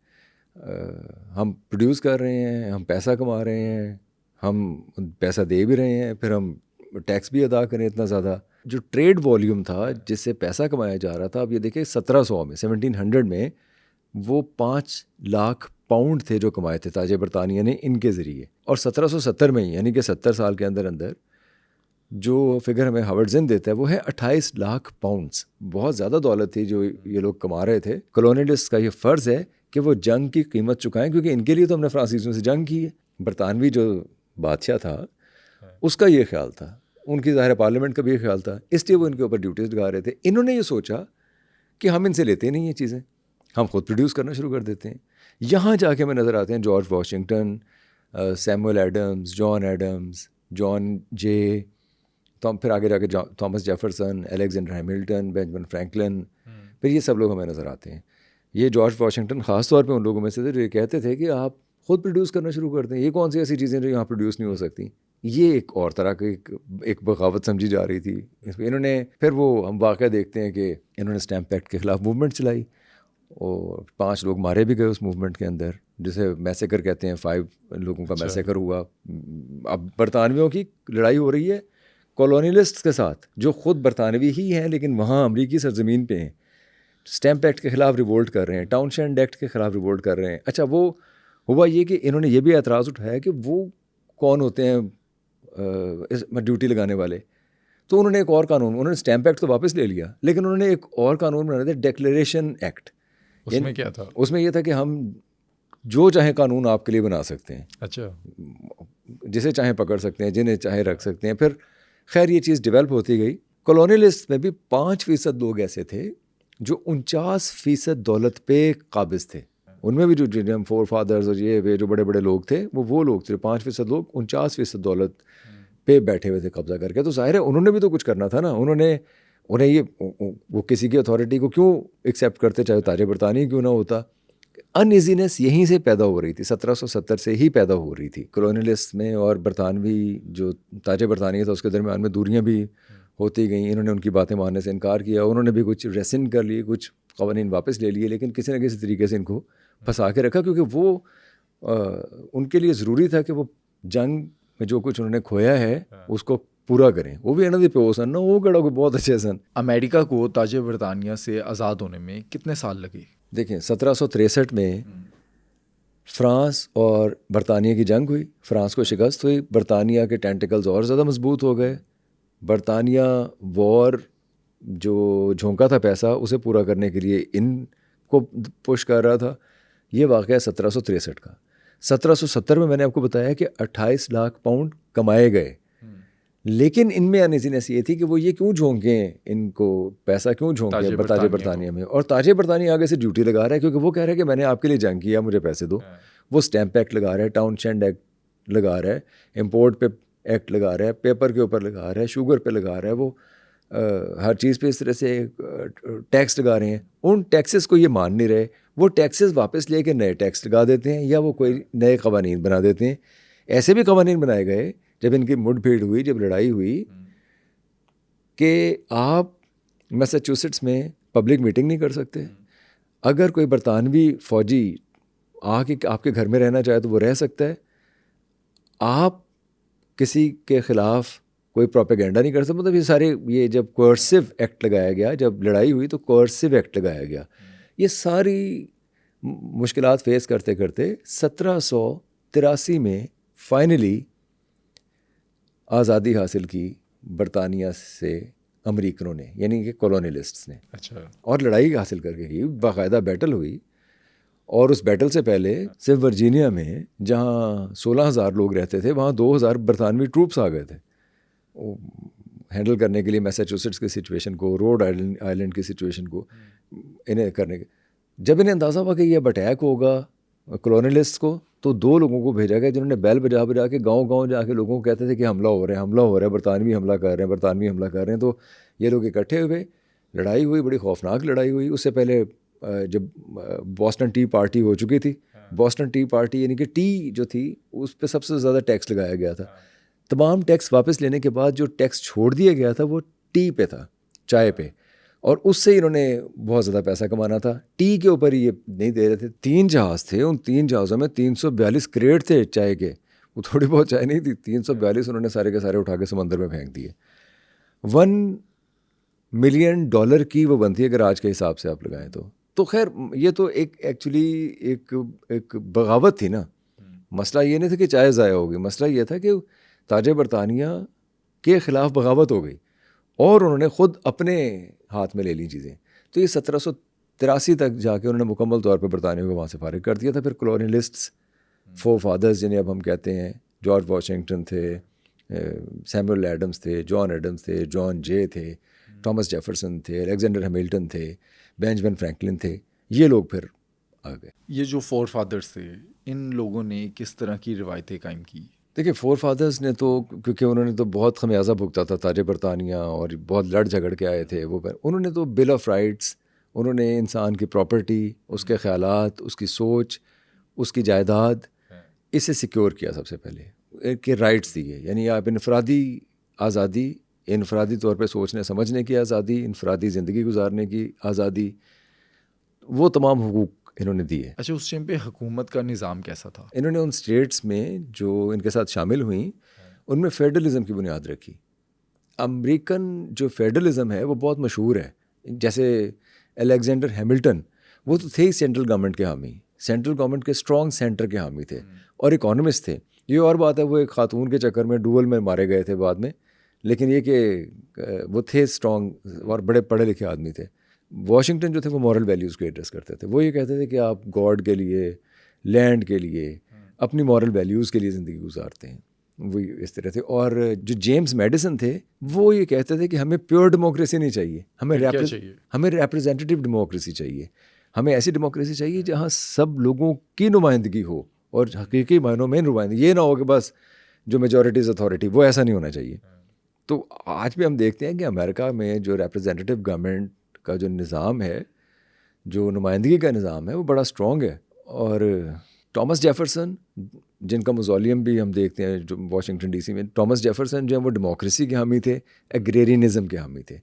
हम प्रोड्यूस कर रहे हैं, हम पैसा कमा रहे हैं, हम पैसा दे भी रहे हैं, फिर हम टैक्स भी अदा करें इतना ज़्यादा। जो ट्रेड वॉल्यूम था जिससे पैसा कमाया जा रहा था, अब ये देखिए 1700 में 1700 में वो 5 लाख पाउंड थे जो कमाए थे ताजे बरतानिया ने इनके ज़रिए, और 1770 में यानी कि 70 साल के अंदर अंदर जो फिगर हमें हावर्ड ज़िन देता है वो है 28 लाख पाउंड्स। बहुत ज़्यादा दौलत थी जो ये लोग कमा रहे थे। कॉलोनियलिस्ट का ये फ़र्ज़ है कि वो जंग की कीमत चुकाएं, क्योंकि इनके लिए तो हमने फ्रांसीसियों से जंग की है। बरतानवी जो बादशाह था उसका ये ख्याल था, उनकी ज़ाहिर पार्लियामेंट का भी ये ख्याल था, इसलिए वो इनके ऊपर ड्यूटीज़ लगा रहे थे। इन्होंने ये सोचा कि हम इनसे लेते नहीं ये चीज़ें, हम खुद प्रोड्यूस करना शुरू कर देते हैं। यहाँ जाके हमें नज़र आते हैं George Washington, Samuel Adams, John Adams, John Jay, तो फिर आगे जाके Thomas Jefferson, Alexander Hamilton, Benjamin Franklin, फिर ये सब लोग हमें नज़र आते हैं। ये जॉर्ज वाशिंगटन ख़ास तौर पे उन लोगों में से थे जो ये कहते थे कि आप खुद प्रोड्यूस करना शुरू कर दें, ये कौन सी ऐसी चीज़ें जो यहाँ प्रोड्यूस नहीं हो सकती। ये एक और तरह की एक बगावत समझी जा रही थी इसमें। इन्होंने फिर वो हम वाक़या देखते हैं कि इन्होंने स्टैम्प एक्ट के ख़िलाफ़ मूवमेंट चलाई और 5 लोग मारे भी गए उस मूवमेंट के अंदर, जिसे मैसेकर कहते हैं। 5 लोगों का मैसेकर हुआ। अब बरतानवियों की लड़ाई हो रही है कॉलोनियलिस्ट के साथ जो ख़ुद बरतानवी ही हैं लेकिन वहाँ अमरीकी सरजमीन पे हैं, स्टैम्प एक्ट के ख़िलाफ़ रिवोल्ट कर रहे हैं, टाउनशेंड एक्ट के ख़िलाफ़ रिवोल्ट कर रहे हैं। अच्छा, वो हुआ ये कि इन्होंने ये भी एतराज़ उठाया कि वो कौन होते हैं इस ड्यूटी लगाने वाले। तो उन्होंने एक और कानून, उन्होंने स्टैम्प एक्ट तो वापस ले लिया, लेकिन उन्होंने एक और कानून बनाया था, डिक्लेरेशन एक्ट। उसमें क्या था? उसमें यह था कि हम जो चाहे कानून आपके लिए बना सकते हैं। अच्छा, जिसे चाहे पकड़ सकते हैं, जिन्हें चाहे रख सकते हैं। फिर खैर ये चीज़ डेवलप होती गई। कॉलोनियलिस्ट में भी 5% लोग ऐसे थे जो 49% दौलत पे काबिज थे। उनमें भी जो जिन्हें फोर फादर्स और ये वे जो बड़े बड़े लोग थे वो लोग थे। 5% लोग 49% दौलत पे बैठे हुए थे कब्जा करके। तो जाहिर है उन्होंने भी तो कुछ करना था ना। उन्हें ये वो किसी की अथॉरिटी को क्यों एक्सेप्ट करते, चाहे ताजे बरतानिया क्यों ना होता। अनइजीनेस यहीं से पैदा हो रही थी, 1770 से ही पैदा हो रही थी। कॉलोनियलिस्ट में और बरतानवी जो ताजे बरतानिया था उसके दरमियान में दूरियां भी होती गई। इन्होंने उनकी बातें मानने से इनकार किया, उन्होंने भी कुछ रेसिन कर लिए, कुछ कवानीन वापस ले लिए, लेकिन किसी न किसी तरीके से इनको फंसा के रखा, क्योंकि वो उनके लिए ज़रूरी था कि वो जंग में जो कुछ उन्होंने खोया है उसको पूरा करें। वो भी एनदी पे ना वो कड़ा कोई बहुत अच्छे सन। अमेरिका को ताजे बरतानिया से आज़ाद होने में कितने साल लगे? देखें 1763 में फ्रांस और बरतानिया की जंग हुई, फ्रांस को शिकस्त हुई, बरतानिया के टेंटिकल्स और ज़्यादा मजबूत हो गए। बरतानिया वॉर जो झोंका था पैसा उसे पूरा करने के लिए इनको पुश कर रहा था। ये वाक़या 1763 का। 1770 में मैंने आपको बताया कि 28 लाख पाउंड कमाए गए, लेकिन इनमें अनइज़ीनेस ये थी कि वो ये क्यों झोंकें, इनको पैसा क्यों झोंकें ताजे बरतानिया में। और ताजे बरतानिया आगे से ड्यूटी लगा रहा है क्योंकि वो कह रहा है कि मैंने आपके लिए जंग किया, मुझे पैसे दो। वो स्टैंप एक्ट लगा रहा है, टाउनशेंड एक्ट लगा रहा है, इम्पोर्ट पे एक्ट लगा रहा है, पेपर के ऊपर लगा रहा है, शुगर पे लगा रहा है, वो हर चीज़ पे इस तरह से टैक्स लगा रहे हैं। उन टैक्सेस को ये मान नहीं रहे, वो टैक्सेस वापस लेके नए टैक्स लगा देते हैं या वो कोई नए कवानीन बना देते हैं। ऐसे भी कवानीन बनाए गए जब इनकी मुठभेड़ हुई, जब लड़ाई हुई, कि आप मैसाचुसेट्स में पब्लिक मीटिंग नहीं कर सकते। अगर कोई बरतानवी फ़ौजी आके आपके घर में रहना चाहे तो वो रह सकता है। आप किसी के ख़िलाफ़ कोई प्रोपेगेंडा नहीं कर सकते। मतलब ये सारे, ये जब कोर्सिव एक्ट लगाया गया, जब लड़ाई हुई तो कोर्सिव एक्ट लगाया गया। ये सारी मुश्किलात फेस करते करते 1783 में फाइनली आज़ादी हासिल की बरतानिया से अमेरिकनों ने, यानी कि कॉलोनियलिस्ट्स ने। अच्छा। और लड़ाई हासिल करके की, बाकायदा बैटल हुई। और उस बैटल से पहले सिर्फ वर्जीनिया में जहाँ 16,000 लोग रहते थे, वहाँ 2,000 बरतानवी ट्रूप्स आ गए थे हैंडल करने के लिए मैसाचुसेट्स की सिचुएशन को, रोड आइलैंड की सिचुएशन को इन्हें करने के। जब इन्हें अंदाज़ा हुआ कि ये अब अटैक होगा कॉलोनियलिस्ट को, तो 2 लोगों को भेजा गया जिन्होंने बैल बजा बजा के गांव-गांव जाके लोगों को कहते थे कि हमला हो रहा है, हमला हो रहा है, बरतानवी हमला कर रहे हैं, बरतानवी हमला कर रहे हैं। तो ये लोग इकट्ठे हुए, लड़ाई हुई, बड़ी खौफनाक लड़ाई हुई। उससे पहले जब बॉस्टन टी पार्टी हो चुकी थी, बॉस्टन टी पार्टी यानी कि टी जो थी उस पर सबसे ज़्यादा टैक्स लगाया गया था। तमाम टैक्स वापस लेने के बाद जो टैक्स छोड़ दिया गया था वो टी पे था, चाय पे, और उससे इन्होंने बहुत ज़्यादा पैसा कमाना था। टी के ऊपर ये नहीं दे रहे थे। 3 जहाज़ थे, उन 3 जहाज़ों में 342 क्रेट थे चाय के। वो थोड़ी बहुत चाय नहीं थी, 342 उन्होंने सारे के सारे उठा के समंदर में फेंक दिए। $1 मिलियन की वो बनती है अगर आज के हिसाब से आप लगाएं तो खैर ये तो एक एक्चुअली एक बगावत थी ना। मसला ये नहीं था कि चाय ज़ाया होगी, मसला ये था कि ताजे बरतानिया के ख़िलाफ़ बगावत हो गई और उन्होंने ख़ुद अपने हाथ में ले ली चीज़ें। तो ये 1783 तक जाके उन्होंने मुकम्मल तौर पर बरतानिया को वहाँ से फारिग कर दिया था। फिर कॉलोनियलिस्ट्स, फोर फादर्स जिन्हें अब हम कहते हैं, जॉर्ज वाशिंगटन थे, सैमुअल एडम्स थे, जॉन एडम्स थे, जॉन जे थे, थॉमस जेफरसन थे, अलेक्जेंडर हैमिल्टन थे, बेंजामिन फ्रैंकलिन थे, ये लोग फिर आ गए। ये जो फोर फादर्स थे, इन लोगों ने किस तरह की रिवायतें कायम की? देखिए, फोर फादर्स ने तो, क्योंकि उन्होंने तो बहुत खमियाजा भुगता था ताजे बरतानिया और बहुत लड़ झगड़ के आए थे वो, उन्होंने तो बिल ऑफ राइट्स, उन्होंने इंसान की प्रॉपर्टी, उसके ख़यालात, उसकी सोच, उसकी जायदाद, इसे सिक्योर किया सबसे पहले कि राइट्स दिए। यानी आप इनफरादी आज़ादी, इनफरादी तौर पे सोचने समझने की आज़ादी, इनफरादी ज़िंदगी गुजारने की आज़ादी, वो तमाम हुकूक इन्होंने दिए। अच्छा, उस टाइम पे हुकूमत का निज़ाम कैसा था? इन्होंने उन स्टेट्स में जो इनके साथ शामिल हुई उनमें फेडरलिज़म की बुनियाद रखी। अमेरिकन जो फेडरलिज़म है वो बहुत मशहूर है। जैसे अलेक्जेंडर हैमिल्टन, वो तो थे ही सेंट्रल गवर्नमेंट के हामी, सेंट्रल गवर्नमेंट के स्ट्रॉन्ग सेंटर के हामी थे और इकोनॉमिस्ट थे। ये और बात है, वो एक खातून के चक्कर में डुअल में मारे गए थे बाद में, लेकिन ये कि वो थे स्ट्रॉन्ग और बड़े पढ़े लिखे आदमी थे। वाशिंगटन जो थे वो मॉरल वैल्यूज़ को एड्रेस करते थे। वो ये कहते थे कि आप गॉड के लिए, लैंड के लिए, अपनी मॉरल वैल्यूज़ के लिए ज़िंदगी गुजारते हैं, वो इस तरह थे। और जो जेम्स मैडिसन थे वो ये कहते थे कि हमें प्योर डेमोक्रेसी नहीं चाहिए, हमें रिप्रेजेंटेटिव डेमोक्रेसी चाहिए। हमें ऐसी डेमोक्रेसी चाहिए जहाँ सब लोगों की नुमाइंदगी हो और हकीकी मायनों में नुमाइंदगी। ये ना हो कि बस जो मेजॉरिटीज़ अथॉरिटी, वो ऐसा नहीं होना चाहिए। तो आज भी हम देखते हैं कि अमेरिका में जो रिप्रेजेंटेटिव गवर्नमेंट का जो निज़ाम है, जो नुमाइंदगी का निज़ाम है, वो बड़ा स्ट्रॉन्ग है। और थॉमस जेफरसन, जिनका मौज़ोलियम भी हम देखते हैं जो वाशिंगटन डीसी में, थॉमस जेफरसन जो है वो डेमोक्रेसी के हामी थे, एग्रेरियनिज़म के हामी थे।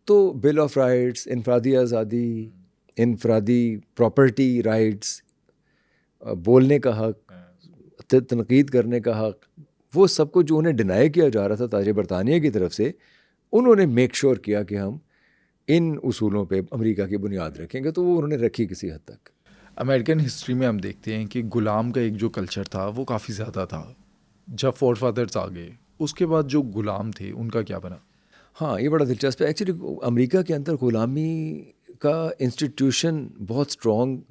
तो बिल ऑफ राइट्स, इनफरादी आज़ादी, इनफरादी प्रॉपर्टी राइट्स, बोलने का हक, तनकीद करने का हक, वो सब कुछ जो उन्हें डिनाई किया जा रहा था ताजे बरतानिया की तरफ से, उन्होंने मेक श्योर किया कि हम इन उसूलों पे अमेरिका की बुनियाद रखेंगे, तो वो उन्होंने रखी किसी हद तक। अमेरिकन हिस्ट्री में हम देखते हैं कि गुलाम का एक जो कल्चर था वो काफ़ी ज़्यादा था। जब फोरफादर्स आ गए उसके बाद जो गुलाम थे उनका क्या बना? हाँ, ये बड़ा दिलचस्प है। एक्चुअली अमेरिका के अंदर ग़ुलामी का इंस्टीट्यूशन बहुत स्ट्रॉन्ग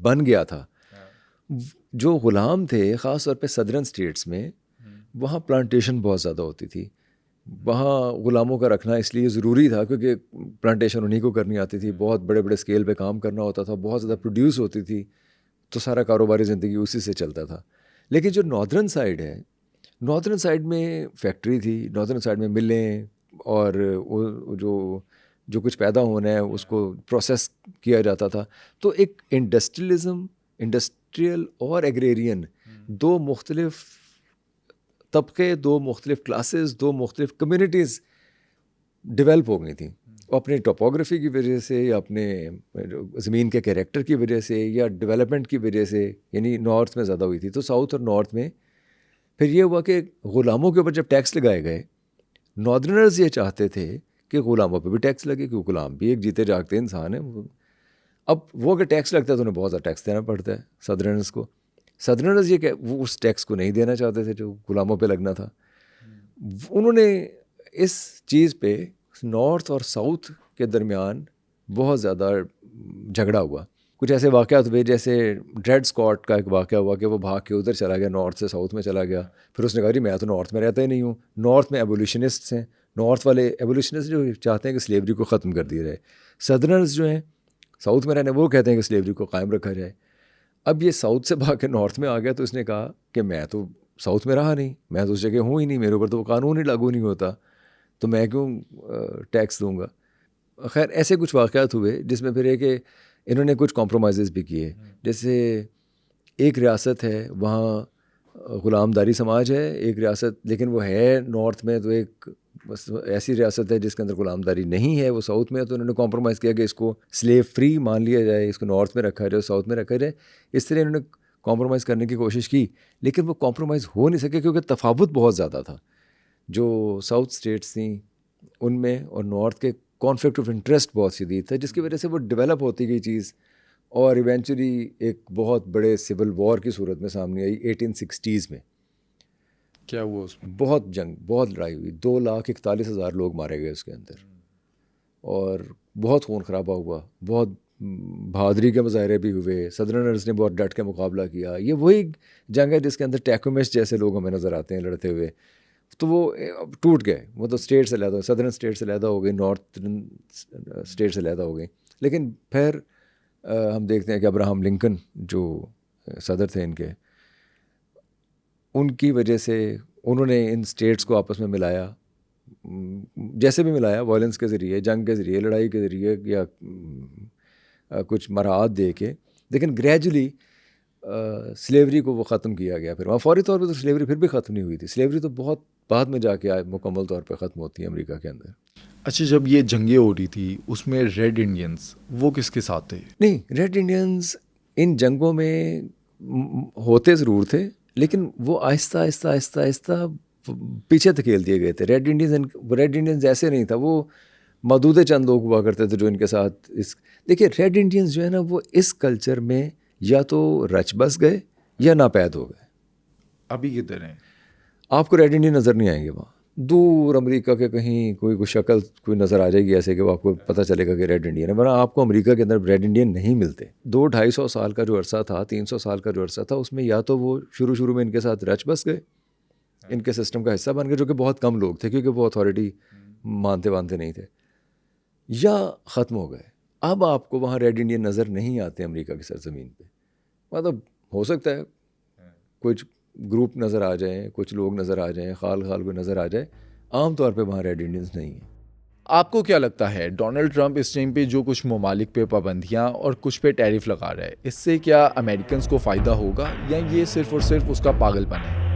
बन गया था। जो ग़ुलाम थे ख़ास तौर पे सदर्न स्टेट्स में, वहाँ प्लांटेशन बहुत ज़्यादा होती थी। वहाँ ग़ुलामों का रखना इसलिए ज़रूरी था क्योंकि प्लांटेशन उन्हीं को करनी आती थी, बहुत बड़े बड़े स्केल पे काम करना होता था, बहुत ज़्यादा प्रोड्यूस होती थी, तो सारा कारोबारी ज़िंदगी उसी से चलता था। लेकिन जो नॉर्दर्न साइड है, नॉर्दर्न साइड में फैक्ट्री थी, नॉर्दर्न साइड में मिलें, और वो जो कुछ पैदा होना है उसको प्रोसेस किया जाता था। तो एक इंडस्ट्रियल और एग्रेरियन, दो मुख्तलिफ तबके, दो मुख्तलिफ क्लासेस, दो मुख्तलिफ कम्युनिटीज़ डेवलप हो गई थी। अपने टोपोग्राफी की वजह से, या अपने ज़मीन के कैरेक्टर की वजह से, या डेवलपमेंट की वजह से, यानी नॉर्थ में ज़्यादा हुई थी। तो साउथ और नॉर्थ में फिर ये हुआ कि ग़ुलामों के ऊपर जब टैक्स लगाए गए, नॉर्दर्नर्स ये चाहते थे कि ग़ुलामों पे भी टैक्स लगे, क्योंकि ग़ुलाम भी एक जीते जागते इंसान है। अब वो अगर टैक्स लगता है तो उन्हें बहुत ज़्यादा टैक्स देना पड़ता है सदर्नर्स को। सदर्नर्स ये वो उस टैक्स को नहीं देना चाहते थे जो ग़ुलामों पे लगना था। उन्होंने इस चीज़ पे नॉर्थ और साउथ के दरमियान बहुत ज़्यादा झगड़ा हुआ। कुछ ऐसे वाक़यात हुए, जैसे ड्रेड स्कॉट का एक वाक़या हुआ कि वो भाग के उधर चला गया, नॉर्थ से साउथ में चला गया। फिर उसने कहा, मैं तो नॉर्थ में रहता ही नहीं हूँ। नॉर्थ में एबोलिशनिस्ट्स हैं, नॉर्थ वाले एबोलिशनिस्ट जो चाहते हैं कि स्लेवरी को ख़त्म कर दिया जाए। सदर्नर्स जो हैं साउथ में रहने, वो कहते हैं कि स्लेवरी को कायम रखा जाए। अब ये साउथ से भाग के नॉर्थ में आ गया, तो इसने कहा कि मैं तो साउथ में रहा नहीं, मैं तो उस जगह हूँ ही नहीं, मेरे ऊपर तो वो कानून ही लागू नहीं होता, तो मैं क्यों टैक्स दूँगा। खैर ऐसे कुछ वाक़यात हुए जिसमें फिर एक इन्होंने कुछ कॉम्प्रोमाइज़ भी किए। जैसे एक रियासत है, वहाँ ग़ुलामदारी समाज है एक रियासत, लेकिन वो है नॉर्थ में, तो एक बस ऐसी रियासत है जिसके अंदर ग़ुलामदारी नहीं है, वो साउथ में है। तो उन्होंने कॉम्प्रोमाइज़ किया कि इसको स्लेव फ्री मान लिया जाए, इसको नॉर्थ में रखा जाए, साउथ में रखा जाए। इस तरह इन्होंने कॉम्प्रोमाइज़ करने की कोशिश की, लेकिन वो कॉम्प्रोमाइज़ हो नहीं सके क्योंकि तफावत बहुत ज़्यादा था। जो साउथ स्टेट्स थी उनमें और नॉर्थ के कॉन्फ्लिक्ट ऑफ इंटरेस्ट बहुत शदीद था, जिसकी वजह से वो डेवलप होती गई चीज़, और इवेंचुअली एक बहुत बड़े सिविल वॉर की सूरत में सामने आई 1860s में। क्या हुआ उसमें? बहुत जंग, बहुत लड़ाई हुई, 2,41,000 लोग मारे गए उसके अंदर, और बहुत खून खराबा हुआ, बहुत बहादुरी के मुजाहरे भी हुए। सदर्नर्स ने बहुत डट के मुकाबला किया। ये वही जंग है जिसके अंदर टैकोमिस्ट जैसे लोग हमें नज़र आते हैं लड़ते हुए। तो वो टूट गए, वो तो स्टेट से लैदा, सदर्न स्टेट से लैदा हो गई, नॉर्थर्न स्टेट से लैदा हो गई। लेकिन फिर हम देखते हैं कि अब्राहम लिंकन जो सदर थे इनके, उनकी वजह से उन्होंने इन स्टेट्स को आपस में मिलाया, जैसे भी मिलाया, वायलेंस के ज़रिए, जंग के ज़रिए, लड़ाई के ज़रिए, या कुछ मराहत दे के। लेकिन ग्रेजुअली स्लेवरी को वो ख़त्म किया गया। फिर वहाँ फौरी तौर पे तो स्लेवरी फिर भी ख़त्म नहीं हुई थी। स्लेवरी तो बहुत बाद में जाके आए, मुकम्मल तौर पे ख़त्म होती है अमेरिका के अंदर। अच्छा, जब ये जंगें हो रही थी उसमें रेड इंडियंस वो किसके साथ थे? नहीं, रेड इंडियंस इन जंगों में होते ज़रूर थे, लेकिन वो आहिस्ता आहिस्ता आहिस्ता आहिस्ता पीछे धकेल दिए गए थे। रेड इंडियंस ऐसे नहीं था, वो मदूदे चंद लोग हुआ करते थे जो इनके साथ देखिए, रेड इंडियंस जो है ना, वो इस कल्चर में या तो रच बस गए या नापैद हो गए। अभी किधर हैं? आपको रेड इंडियन नज़र नहीं आएंगे वहाँ। दूर अमेरिका के कहीं कोई शक्ल कोई नज़र आ जाएगी ऐसे कि वो आपको पता चलेगा कि रेड इंडियन है, वरना आपको अमेरिका के अंदर रेड इंडियन नहीं मिलते। 200-250 साल का जो अरसा था, 300 साल का जो अरसा था, उसमें या तो वो शुरू में इनके साथ रच बस गए, इनके सिस्टम का हिस्सा बन गए, जो कि बहुत कम लोग थे क्योंकि वो अथॉरिटी मानते नहीं थे, या ख़त्म हो गए। अब आपको वहाँ रेड इंडियन नज़र नहीं आते अमेरिका की सरजमीन पे। मतलब हो सकता है कुछ ग्रुप नज़र आ जाएं, कुछ लोग नज़र आ जाएं, खाल कोई नज़र आ जाए, आम तौर पे वहाँ रेड इंडियंस नहीं है। आपको क्या लगता है डोनाल्ड ट्रंप इस टाइम पे जो कुछ ममालिक पे पाबंदियाँ और कुछ पे टैरिफ लगा रहा है, इससे क्या अमेरिकन्स को फ़ायदा होगा या ये सिर्फ और सिर्फ उसका पागलपन है?